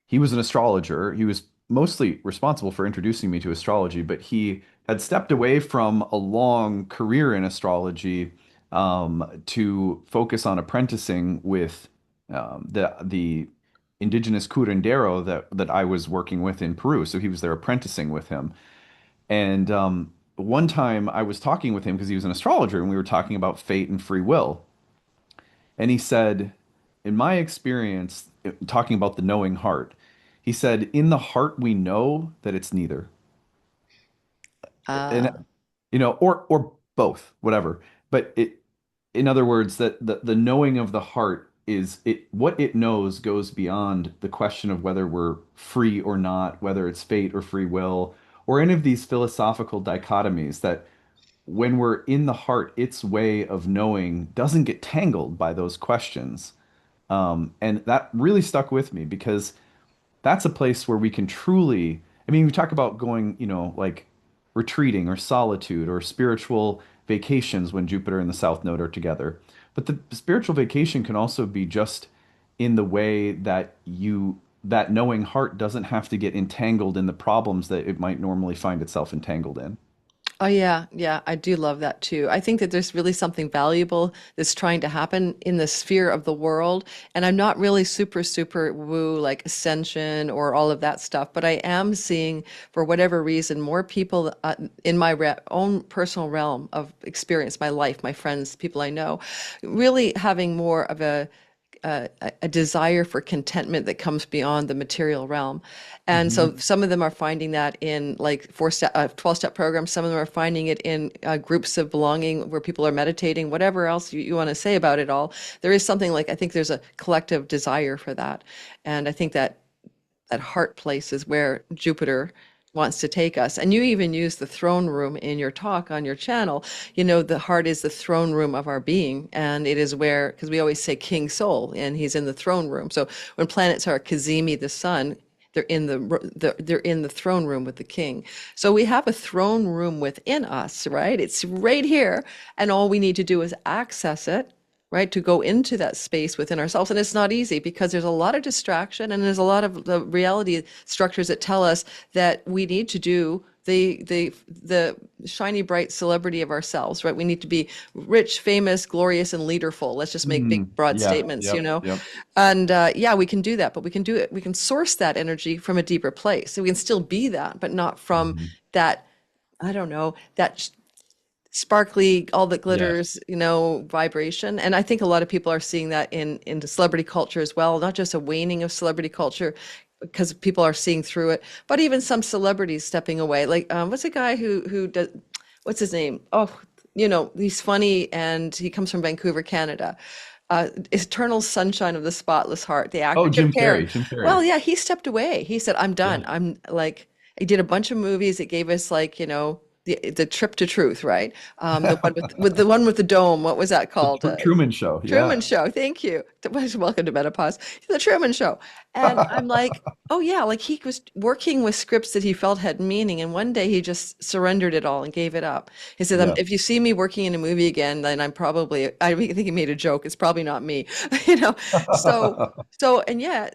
he was an astrologer. He was mostly responsible for introducing me to astrology, but he had stepped away from a long career in astrology to focus on apprenticing with the indigenous curandero that I was working with in Peru. So he was there apprenticing with him. And one time I was talking with him because he was an astrologer, and we were talking about fate and free will. And he said, in my experience, talking about the knowing heart, he said, in the heart, we know that it's neither. And, Uh, or both, whatever. But in other words, that the knowing of the heart is what it knows goes beyond the question of whether we're free or not, whether it's fate or free will, or any of these philosophical dichotomies that when we're in the heart, its way of knowing doesn't get tangled by those questions. And that really stuck with me because that's a place where we can truly, I mean, we talk about going, like retreating or solitude or spiritual vacations when Jupiter and the South Node are together. But the spiritual vacation can also be just in the way that you that knowing heart doesn't have to get entangled in the problems that it might normally find itself entangled in. Oh yeah, yeah, I do love that too. I think that there's really something valuable that's trying to happen in the sphere of the world. And I'm not really super woo like ascension or all of that stuff, but I am seeing, for whatever reason, more people in my own personal realm of experience, my life, my friends, people I know, really having more of a desire for contentment that comes beyond the material realm. And so Hmm. some of them are finding that in like 12-step programs. Some of them are finding it in groups of belonging where people are meditating, whatever else you want to say about it all. There is something like, I think there's a collective desire for that. And I think that that heart place is where Jupiter wants to take us. And you even use the throne room in your talk on your channel. You know, the heart is the throne room of our being. And it is where, because we always say King Soul, and he's in the throne room. So when planets are Cazimi, the sun, they're in the throne room with the king. So we have a throne room within us, right? It's right here, and all we need to do is access it, right? To go into that space within ourselves. And it's not easy because there's a lot of distraction and there's a lot of the reality structures that tell us that we need to do the shiny bright celebrity of ourselves, right? We need to be rich, famous, glorious, and leaderful. Let's just make big Mm, broad yeah, statements, you yep, know. yep. And yeah, we can do that, but we can do it. We can source that energy from a deeper place. So we can still be that, but not from Mhm. that, I don't know, that sparkly, all that Yes. glitters, you know, vibration. And I think a lot of people are seeing that into celebrity culture as well, not just a waning of celebrity culture because people are seeing through it, but even some celebrities stepping away. Like what's a guy who does, what's his name? Oh, you know, he's funny and he comes from Vancouver, Canada. Eternal Sunshine of the Spotless Heart, the actor Oh, Jim Jim Carrey. Carrey, Jim Well, Carrey. yeah, he stepped away. He said, "I'm Yeah. done. I'm like." He did a bunch of movies that gave us like, you know, the trip to truth, right? The one with the one with the dome. What was that The called? Truman Show. Truman Yeah. Show. Thank you. Welcome to Menopause. The Truman Show. And I'm like, oh yeah, like he was working with scripts that he felt had meaning, and one day he just surrendered it all and gave it up. He said, Yeah. If you see me working in a movie again, then I'm probably, I think he made a joke. It's probably not me, you know? So, and yeah,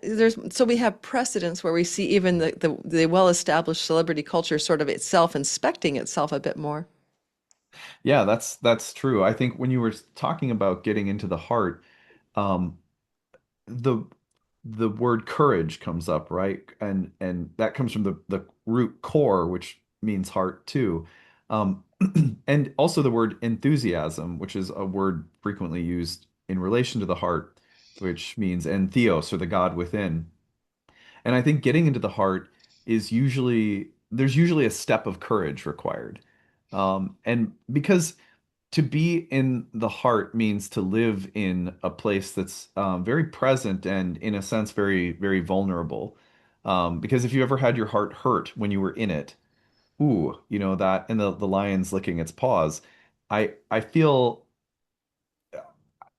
so we have precedents where we see even the well-established celebrity culture sort of itself inspecting itself a bit more. Yeah, that's true. I think when you were talking about getting into the heart, um, the the word courage comes up, right? And that comes from the root core, which means heart too. Um, and also the word enthusiasm, which is a word frequently used in relation to the heart, which means entheos or the God within. And I think getting into the heart is there's usually a step of courage required. And because to be in the heart means to live in a place that's very present and, in a sense, very vulnerable. Because if you ever had your heart hurt when you were in it, ooh, you know that, and the lion's licking its paws. I feel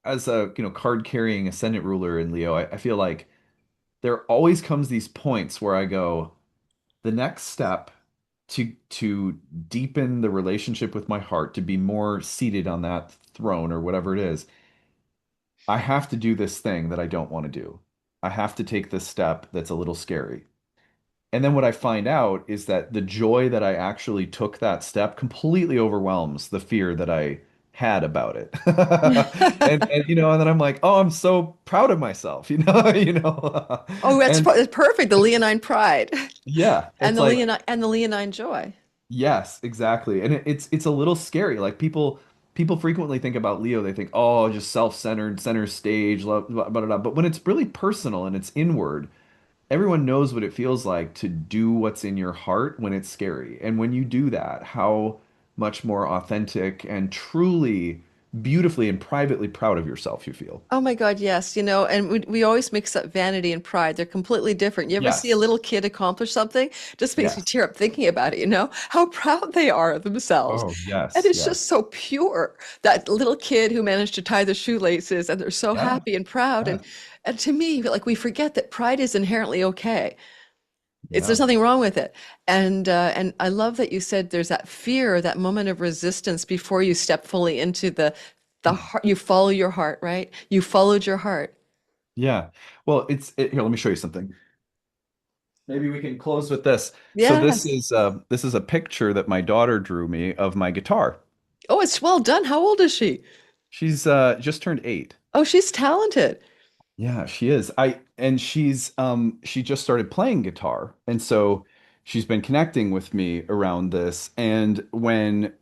as a card carrying ascendant ruler in Leo, I feel like there always comes these points where I go, the next step to deepen the relationship with my heart, to be more seated on that throne or whatever it is, I have to do this thing that I don't want to do. I have to take this step that's a little scary. And then what I find out is that the joy that I actually took that step completely overwhelms the fear that I had about it. And and then I'm like, oh, I'm so proud of myself, Oh, And that's perfect. The Leonine pride yeah, and it's like the Leonine joy. yes, exactly. And it's a little scary. Like people frequently think about Leo, they think, oh, just self-centered, center stage, blah, blah, blah. But when it's really personal and it's inward, everyone knows what it feels like to do what's in your heart when it's scary. And when you do that, how much more authentic and truly beautifully and privately proud of yourself you feel. Oh my God, yes. You know, and we always mix up vanity and pride. They're completely different. You ever see a Yes. little kid accomplish something? Just makes me Yes. tear up thinking about it, you know, how proud they are of themselves. Oh, And yes, it's just yes. so pure. That little kid who managed to tie the shoelaces and they're so Yeah. happy and proud. Yeah. And to me, like we forget that pride is inherently okay. There's Yeah. nothing wrong with it. And I love that you said there's that fear, that moment of resistance before you step fully into the heart. You follow your heart, right? You followed your heart. Yeah. Well, here, let me show you something. maybe we can close with this. So Yes. this is a picture that my daughter drew me of my guitar. Oh, it's well done. How old is she? She's just turned 8. Oh, she's talented. Yeah, she is. She just started playing guitar. And so she's been connecting with me around this. And when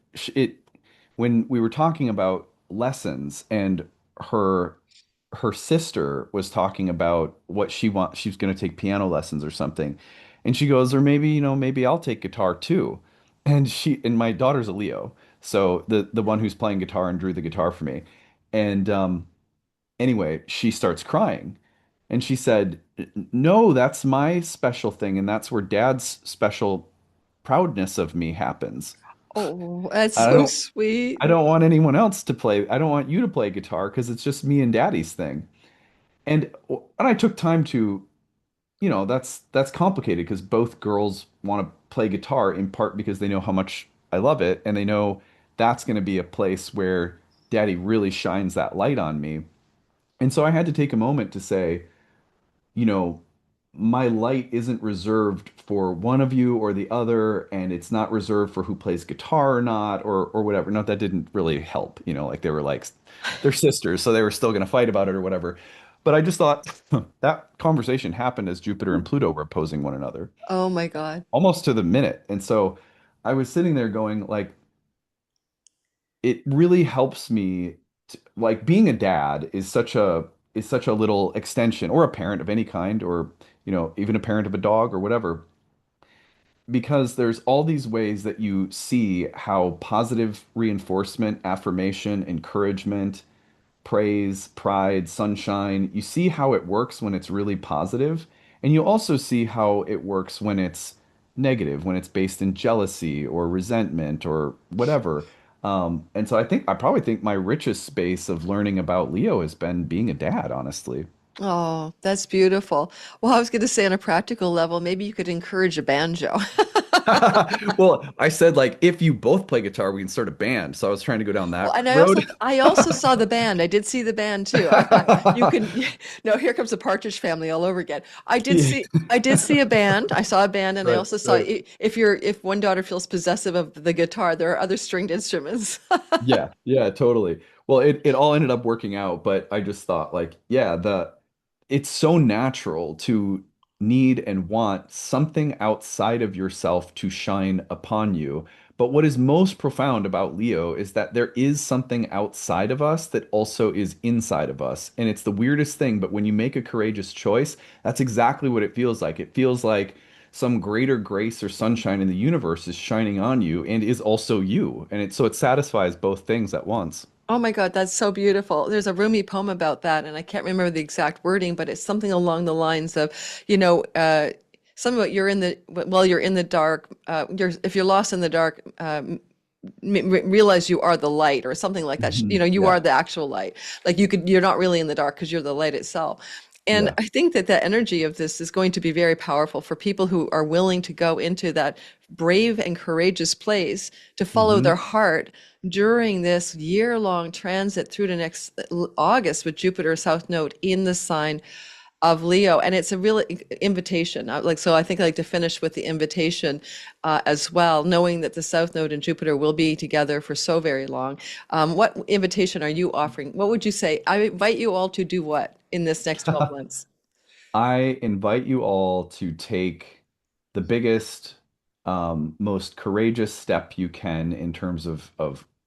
we were talking about lessons and her her sister was talking about what she's going to take piano lessons or something. And she goes, or maybe, maybe I'll take guitar too. And my daughter's a Leo. So the one who's playing guitar and drew the guitar for me. And anyway, she starts crying. And she said, "No, that's my special thing, and that's where Dad's special proudness of me happens. Oh, that's I so don't, sweet. I don't want anyone else to play. I don't want you to play guitar because it's just me and Daddy's thing." And I took time to, that's complicated because both girls want to play guitar in part because they know how much I love it, and they know that's going to be a place where Daddy really shines that light on me. And so I had to take a moment to say, you know, my light isn't reserved for one of you or the other, and it's not reserved for who plays guitar or not, or whatever. No, that didn't really help, like they were like they're sisters, so they were still gonna fight about it or whatever. But I just thought that conversation happened as Jupiter and Pluto were opposing one another, Oh my God. almost to the minute. And so I was sitting there going, like, it really helps me like being a dad is such a little extension, or a parent of any kind, or even a parent of a dog or whatever, because there's all these ways that you see how positive reinforcement, affirmation, encouragement, praise, pride, sunshine, you see how it works when it's really positive, and you also see how it works when it's negative, when it's based in jealousy or resentment or whatever. And so I probably think my richest space of learning about Leo has been being a dad, honestly. Oh, that's beautiful. Well, I was going to say on a practical level, maybe you could encourage a banjo. Well, I said, like, if you both play guitar, we can start a band. So I was trying to go down Well, that and road. I also saw the band. I did see the band too. I thought you can. No, here comes the Partridge Family all over again. Yeah, I did see a band. I saw a band, and I right, also saw right. if one daughter feels possessive of the guitar, there are other stringed instruments. Yeah, yeah, totally. Well, it all ended up working out, but I just thought, like, yeah, it's so natural to need and want something outside of yourself to shine upon you. But what is most profound about Leo is that there is something outside of us that also is inside of us. And it's the weirdest thing, but when you make a courageous choice, that's exactly what it feels like. It feels like some greater grace or sunshine in the universe is shining on you and is also you. And it satisfies both things at once. Oh my God, that's so beautiful. There's a Rumi poem about that, and I can't remember the exact wording, but it's something along the lines of, you know, something about you're in the dark. If you're lost in the dark, realize you are the light, or something like that. You Mhm. know, you are Yeah. the actual light. Like you're not really in the dark because you're the light itself. And Yeah. I think that the energy of this is going to be very powerful for people who are willing to go into that brave and courageous place to follow their Hmm. heart during this year-long transit through to next August with Jupiter South Node in the sign of Leo. And it's a real invitation. So I think I like to finish with the invitation as well, knowing that the South Node and Jupiter will be together for so very long. What invitation are you offering? What would you say? I invite you all to do what in this next 12 months? I invite you all to take the biggest, most courageous step you can in terms of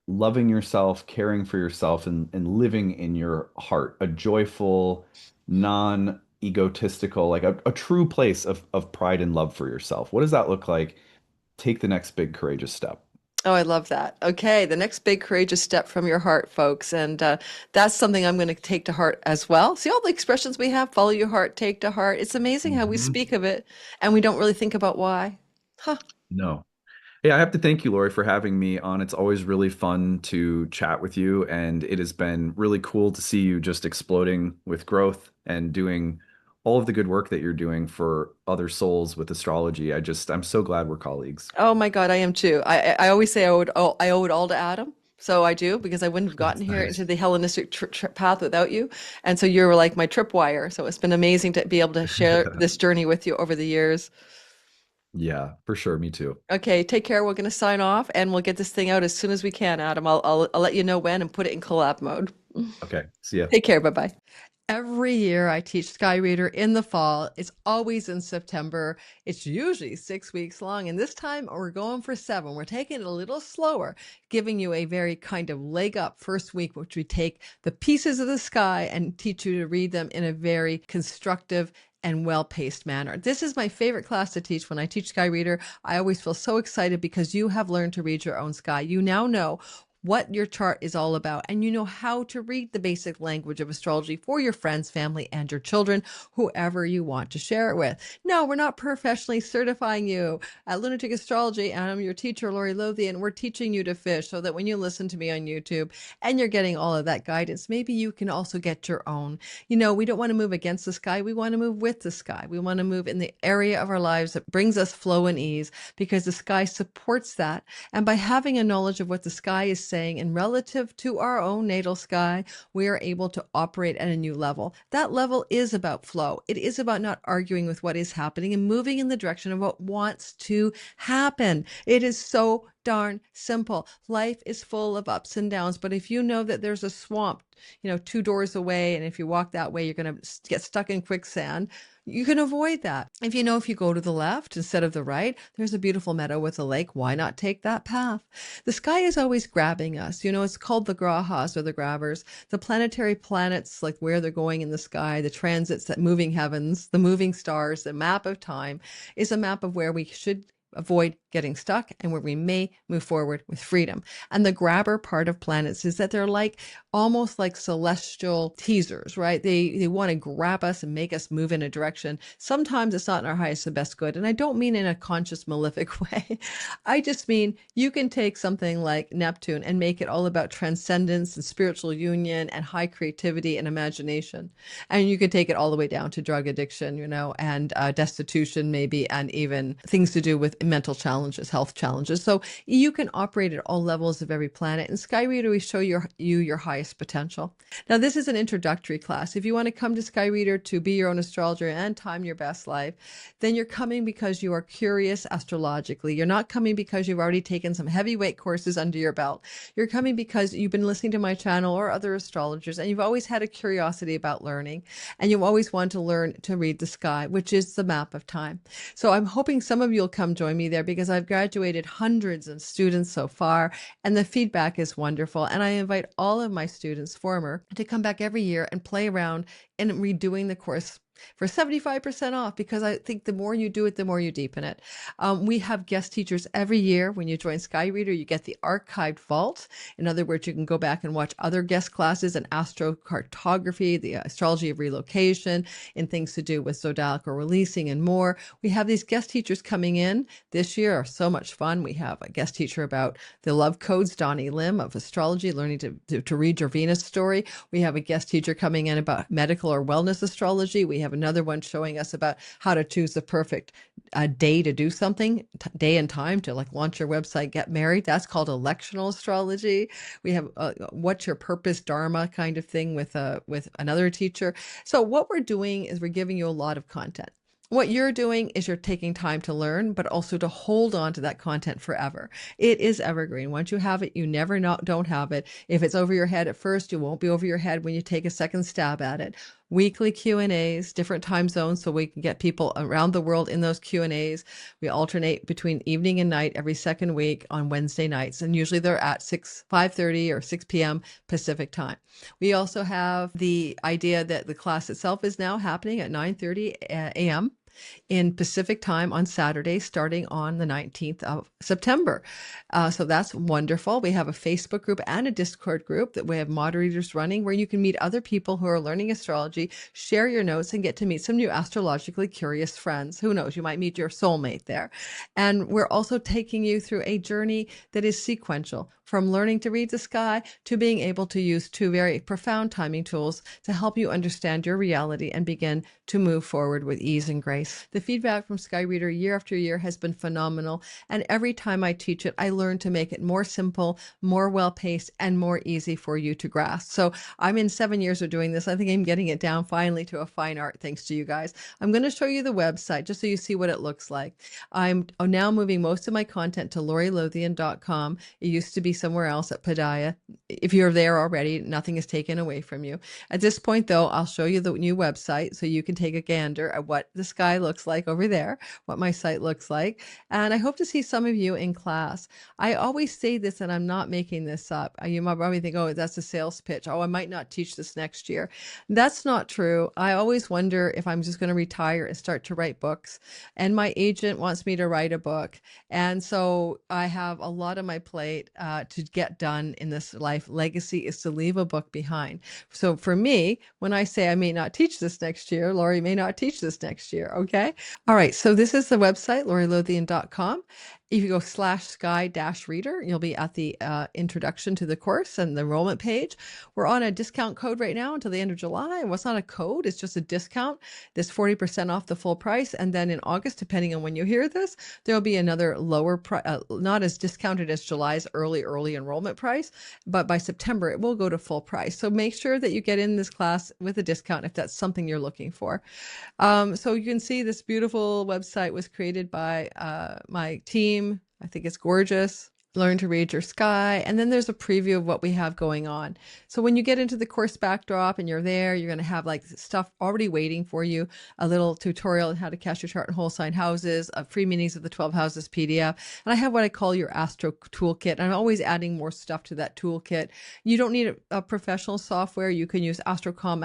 loving yourself, caring for yourself, and living in your heart, a joyful, non-egotistical, like a true place of pride and love for yourself. What does that look like? Take the next big courageous step. Oh, I love that. Okay, the next big courageous step from your heart, folks. And that's something I'm going to take to heart as well. See all the expressions we have: follow your heart, take to heart. It's amazing how we Mhm. speak of it and we don't really think about why. Huh. No. Hey, I have to thank you, Lori, for having me on. It's always really fun to chat with you, and it has been really cool to see you just exploding with growth and doing all of the good work that you're doing for other souls with astrology. I'm so glad we're colleagues. Oh my God, I am too. I always say I owe it all to Adam. So I do, because I wouldn't have gotten That's here nice. into the Hellenistic path without you. And so you're like my tripwire. So it's been amazing to be able to share this journey with you over the years. Yeah, for sure. Me too. Okay, take care. We're going to sign off and we'll get this thing out as soon as we can, Adam. I'll let you know when and put it in collab mode. Okay. See ya. Take care. Bye bye. Every year I teach Sky Reader in the fall. It's always in September. It's usually 6 weeks long. And this time we're going for 7. We're taking it a little slower, giving you a very kind of leg up first week, which we take the pieces of the sky and teach you to read them in a very constructive and well-paced manner. This is my favorite class to teach. When I teach Sky Reader, I always feel so excited because you have learned to read your own sky. You now know what your chart is all about, and you know how to read the basic language of astrology for your friends, family, and your children, whoever you want to share it with. No, we're not professionally certifying you. At Lunatic Astrology, I'm your teacher, Lori Lothian. We're teaching you to fish so that when you listen to me on YouTube and you're getting all of that guidance, maybe you can also get your own. You know, we don't want to move against the sky. We want to move with the sky. We want to move in the area of our lives that brings us flow and ease, because the sky supports that. And by having a knowledge of what the sky is saying and relative to our own natal sky, we are able to operate at a new level. That level is about flow. It is about not arguing with what is happening and moving in the direction of what wants to happen. It is so darn simple. Life is full of ups and downs, but if you know that there's a swamp, 2 doors away, and if you walk that way, you're going to get stuck in quicksand, you can avoid that. If you go to the left instead of the right, there's a beautiful meadow with a lake. Why not take that path? The sky is always grabbing us. It's called the grahas, or the grabbers. The planetary planets, like where they're going in the sky, the transits, that moving heavens, the moving stars, the map of time is a map of where we should avoid getting stuck and where we may move forward with freedom. And the grabber part of planets is that they're almost like celestial teasers, right? They want to grab us and make us move in a direction. Sometimes it's not in our highest and best good. And I don't mean in a conscious, malefic way. I just mean you can take something like Neptune and make it all about transcendence and spiritual union and high creativity and imagination. And you could take it all the way down to drug addiction, and destitution maybe, and even things to do with mental challenges, health challenges. So you can operate at all levels of every planet. In Sky Reader, we show you your highest potential. Now, this is an introductory class. If you want to come to Sky Reader to be your own astrologer and time your best life, then you're coming because you are curious astrologically. You're not coming because you've already taken some heavyweight courses under your belt. You're coming because you've been listening to my channel or other astrologers, and you've always had a curiosity about learning, and you've always wanted to learn to read the sky, which is the map of time. So I'm hoping some of you will come join me there, because I've graduated hundreds of students so far, and the feedback is wonderful. And I invite all of my students, former, to come back every year and play around in redoing the course for 75% off, because I think the more you do it, the more you deepen it. We have guest teachers every year. When you join Sky Reader, you get the archived vault. In other words, you can go back and watch other guest classes in astrocartography, the astrology of relocation, and things to do with zodiacal releasing and more. We have these guest teachers coming in this year, are so much fun. We have a guest teacher about the love codes, Donnie Lim of astrology, learning to read your Venus story. We have a guest teacher coming in about medical or wellness astrology. We have another one showing us about how to choose the perfect day to do something, day and time to launch your website, get married. That's called electional astrology. We have what's your purpose, dharma kind of thing with another teacher. So what we're doing is we're giving you a lot of content. What you're doing is you're taking time to learn, but also to hold on to that content forever. It is evergreen. Once you have it, you never don't have it. If it's over your head at first, you won't be over your head when you take a second stab at it. Weekly Q&As, different time zones, so we can get people around the world in those Q&As. We alternate between evening and night every second week on Wednesday nights, and usually they're at 5:30 or 6 p.m. Pacific time. We also have the idea that the class itself is now happening at 9:30 a.m. in Pacific time on Saturday, starting on the 19th of September. So that's wonderful. We have a Facebook group and a Discord group that we have moderators running, where you can meet other people who are learning astrology, share your notes, and get to meet some new astrologically curious friends. Who knows? You might meet your soulmate there. And we're also taking you through a journey that is sequential. from learning to read the sky to being able to use two very profound timing tools to help you understand your reality and begin to move forward with ease and grace. The feedback from Sky Reader year after year has been phenomenal, and every time I teach it, I learn to make it more simple, more well-paced, and more easy for you to grasp. So I'm in 7 years of doing this. I think I'm getting it down finally to a fine art thanks to you guys. I'm going to show you the website just so you see what it looks like. I'm now moving most of my content to laurilothian.com. It used to be somewhere else at Padaya. If you're there already, nothing is taken away from you. At this point, though, I'll show you the new website so you can take a gander at what the sky looks like over there, what my site looks like. And I hope to see some of you in class. I always say this, and I'm not making this up. You might probably think, oh, that's a sales pitch. Oh, I might not teach this next year. That's not true. I always wonder if I'm just going to retire and start to write books. And my agent wants me to write a book. And so I have a lot on my plate to get done in this life. Legacy is to leave a book behind. So for me, when I say I may not teach this next year, Lori may not teach this next year. Okay. All right. So this is the website, laurilothian.com. If you go /sky-reader, you'll be at the introduction to the course and the enrollment page. We're on a discount code right now until the end of July. Well, it's not a code, it's just a discount. There's 40% off the full price. And then in August, depending on when you hear this, there'll be another lower price, not as discounted as July's early enrollment price, but by September, it will go to full price. So make sure that you get in this class with a discount if that's something you're looking for. So you can see this beautiful website was created by my team. I think it's gorgeous. Learn to read your sky. And then there's a preview of what we have going on. So when you get into the course backdrop and you're there, you're going to have like stuff already waiting for you, a little tutorial on how to cast your chart in whole sign houses, free minis of the 12 houses PDF. And I have what I call your Astro Toolkit. I'm always adding more stuff to that toolkit. You don't need a professional software. You can use Astrocom,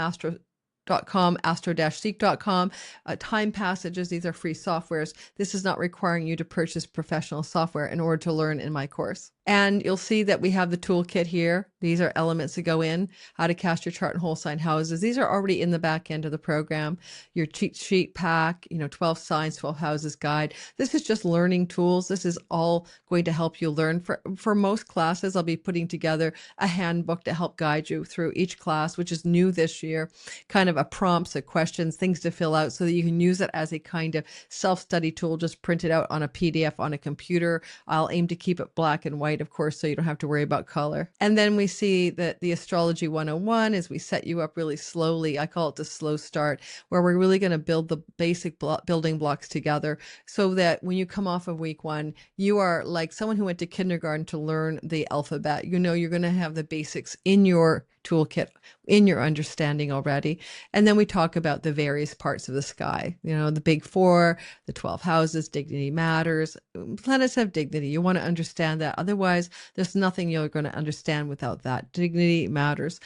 astro-seek.com, time passages. These are free softwares. This is not requiring you to purchase professional software in order to learn in my course. And you'll see that we have the toolkit here. These are elements that go in, how to cast your chart in whole sign houses. These are already in the back end of the program. Your cheat sheet pack, 12 signs, 12 houses guide. This is just learning tools. This is all going to help you learn. For most classes, I'll be putting together a handbook to help guide you through each class, which is new this year, kind of a prompts, a questions, things to fill out so that you can use it as a kind of self-study tool. Just print it out on a PDF on a computer. I'll aim to keep it black and white, of course, so you don't have to worry about color. And then we see that the Astrology 101 is we set you up really slowly. I call it the slow start, where we're really going to build the basic building blocks together so that when you come off of week one, you are like someone who went to kindergarten to learn the alphabet. You're going to have the basics in your toolkit, in your understanding already. And then we talk about the various parts of the sky, the big four, the 12 houses, dignity matters. Planets have dignity. You want to understand that. Otherwise, there's nothing you're going to understand without that. Dignity matters.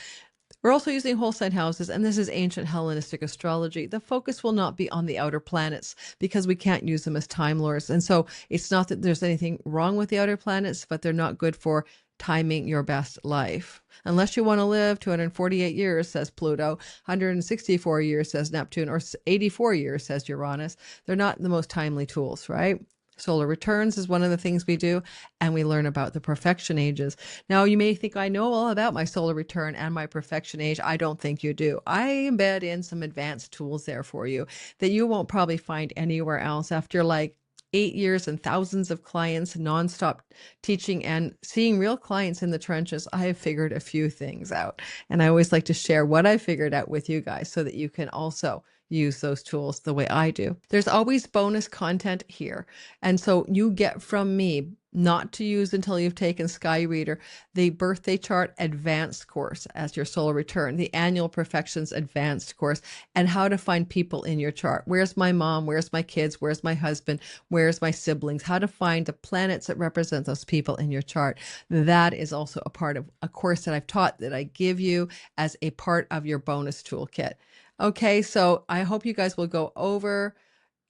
We're also using whole sign houses, and this is ancient Hellenistic astrology. The focus will not be on the outer planets because we can't use them as time lords. And so it's not that there's anything wrong with the outer planets, but they're not good for timing your best life. Unless you want to live 248 years, says Pluto, 164 years, says Neptune, or 84 years, says Uranus. They're not the most timely tools, right? Solar returns is one of the things we do, and we learn about the perfection ages. Now, you may think I know all about my solar return and my perfection age. I don't think you do. I embed in some advanced tools there for you that you won't probably find anywhere else after like 8 years and thousands of clients, nonstop teaching and seeing real clients in the trenches. I have figured a few things out, and I always like to share what I figured out with you guys so that you can also use those tools the way I do. There's always bonus content here. And so you get from me, not to use until you've taken Sky Reader, the birthday chart advanced course as your solar return, the annual perfections advanced course, and how to find people in your chart. Where's my mom? Where's my kids? Where's my husband? Where's my siblings? How to find the planets that represent those people in your chart. That is also a part of a course that I've taught that I give you as a part of your bonus toolkit. Okay, so I hope you guys will go over.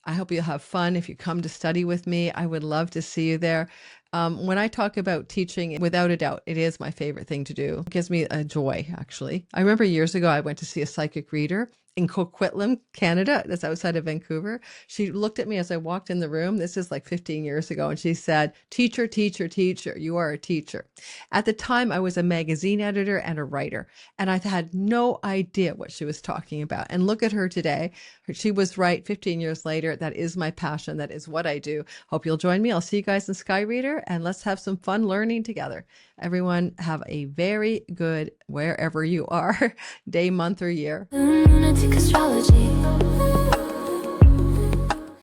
I hope you'll have fun if you come to study with me. I would love to see you there. When I talk about teaching, without a doubt, it is my favorite thing to do. It gives me a joy, actually. I remember years ago, I went to see a psychic reader, in Coquitlam, Canada. That's outside of Vancouver. She looked at me as I walked in the room. This is like 15 years ago. And she said, teacher, teacher, teacher, you are a teacher. At the time, I was a magazine editor and a writer, and I had no idea what she was talking about. And look at her today. She was right 15 years later. That is my passion. That is what I do. Hope you'll join me. I'll see you guys in Sky Reader, and let's have some fun learning together. Everyone have a very good, wherever you are, day, month, or year. Lunatic astrology.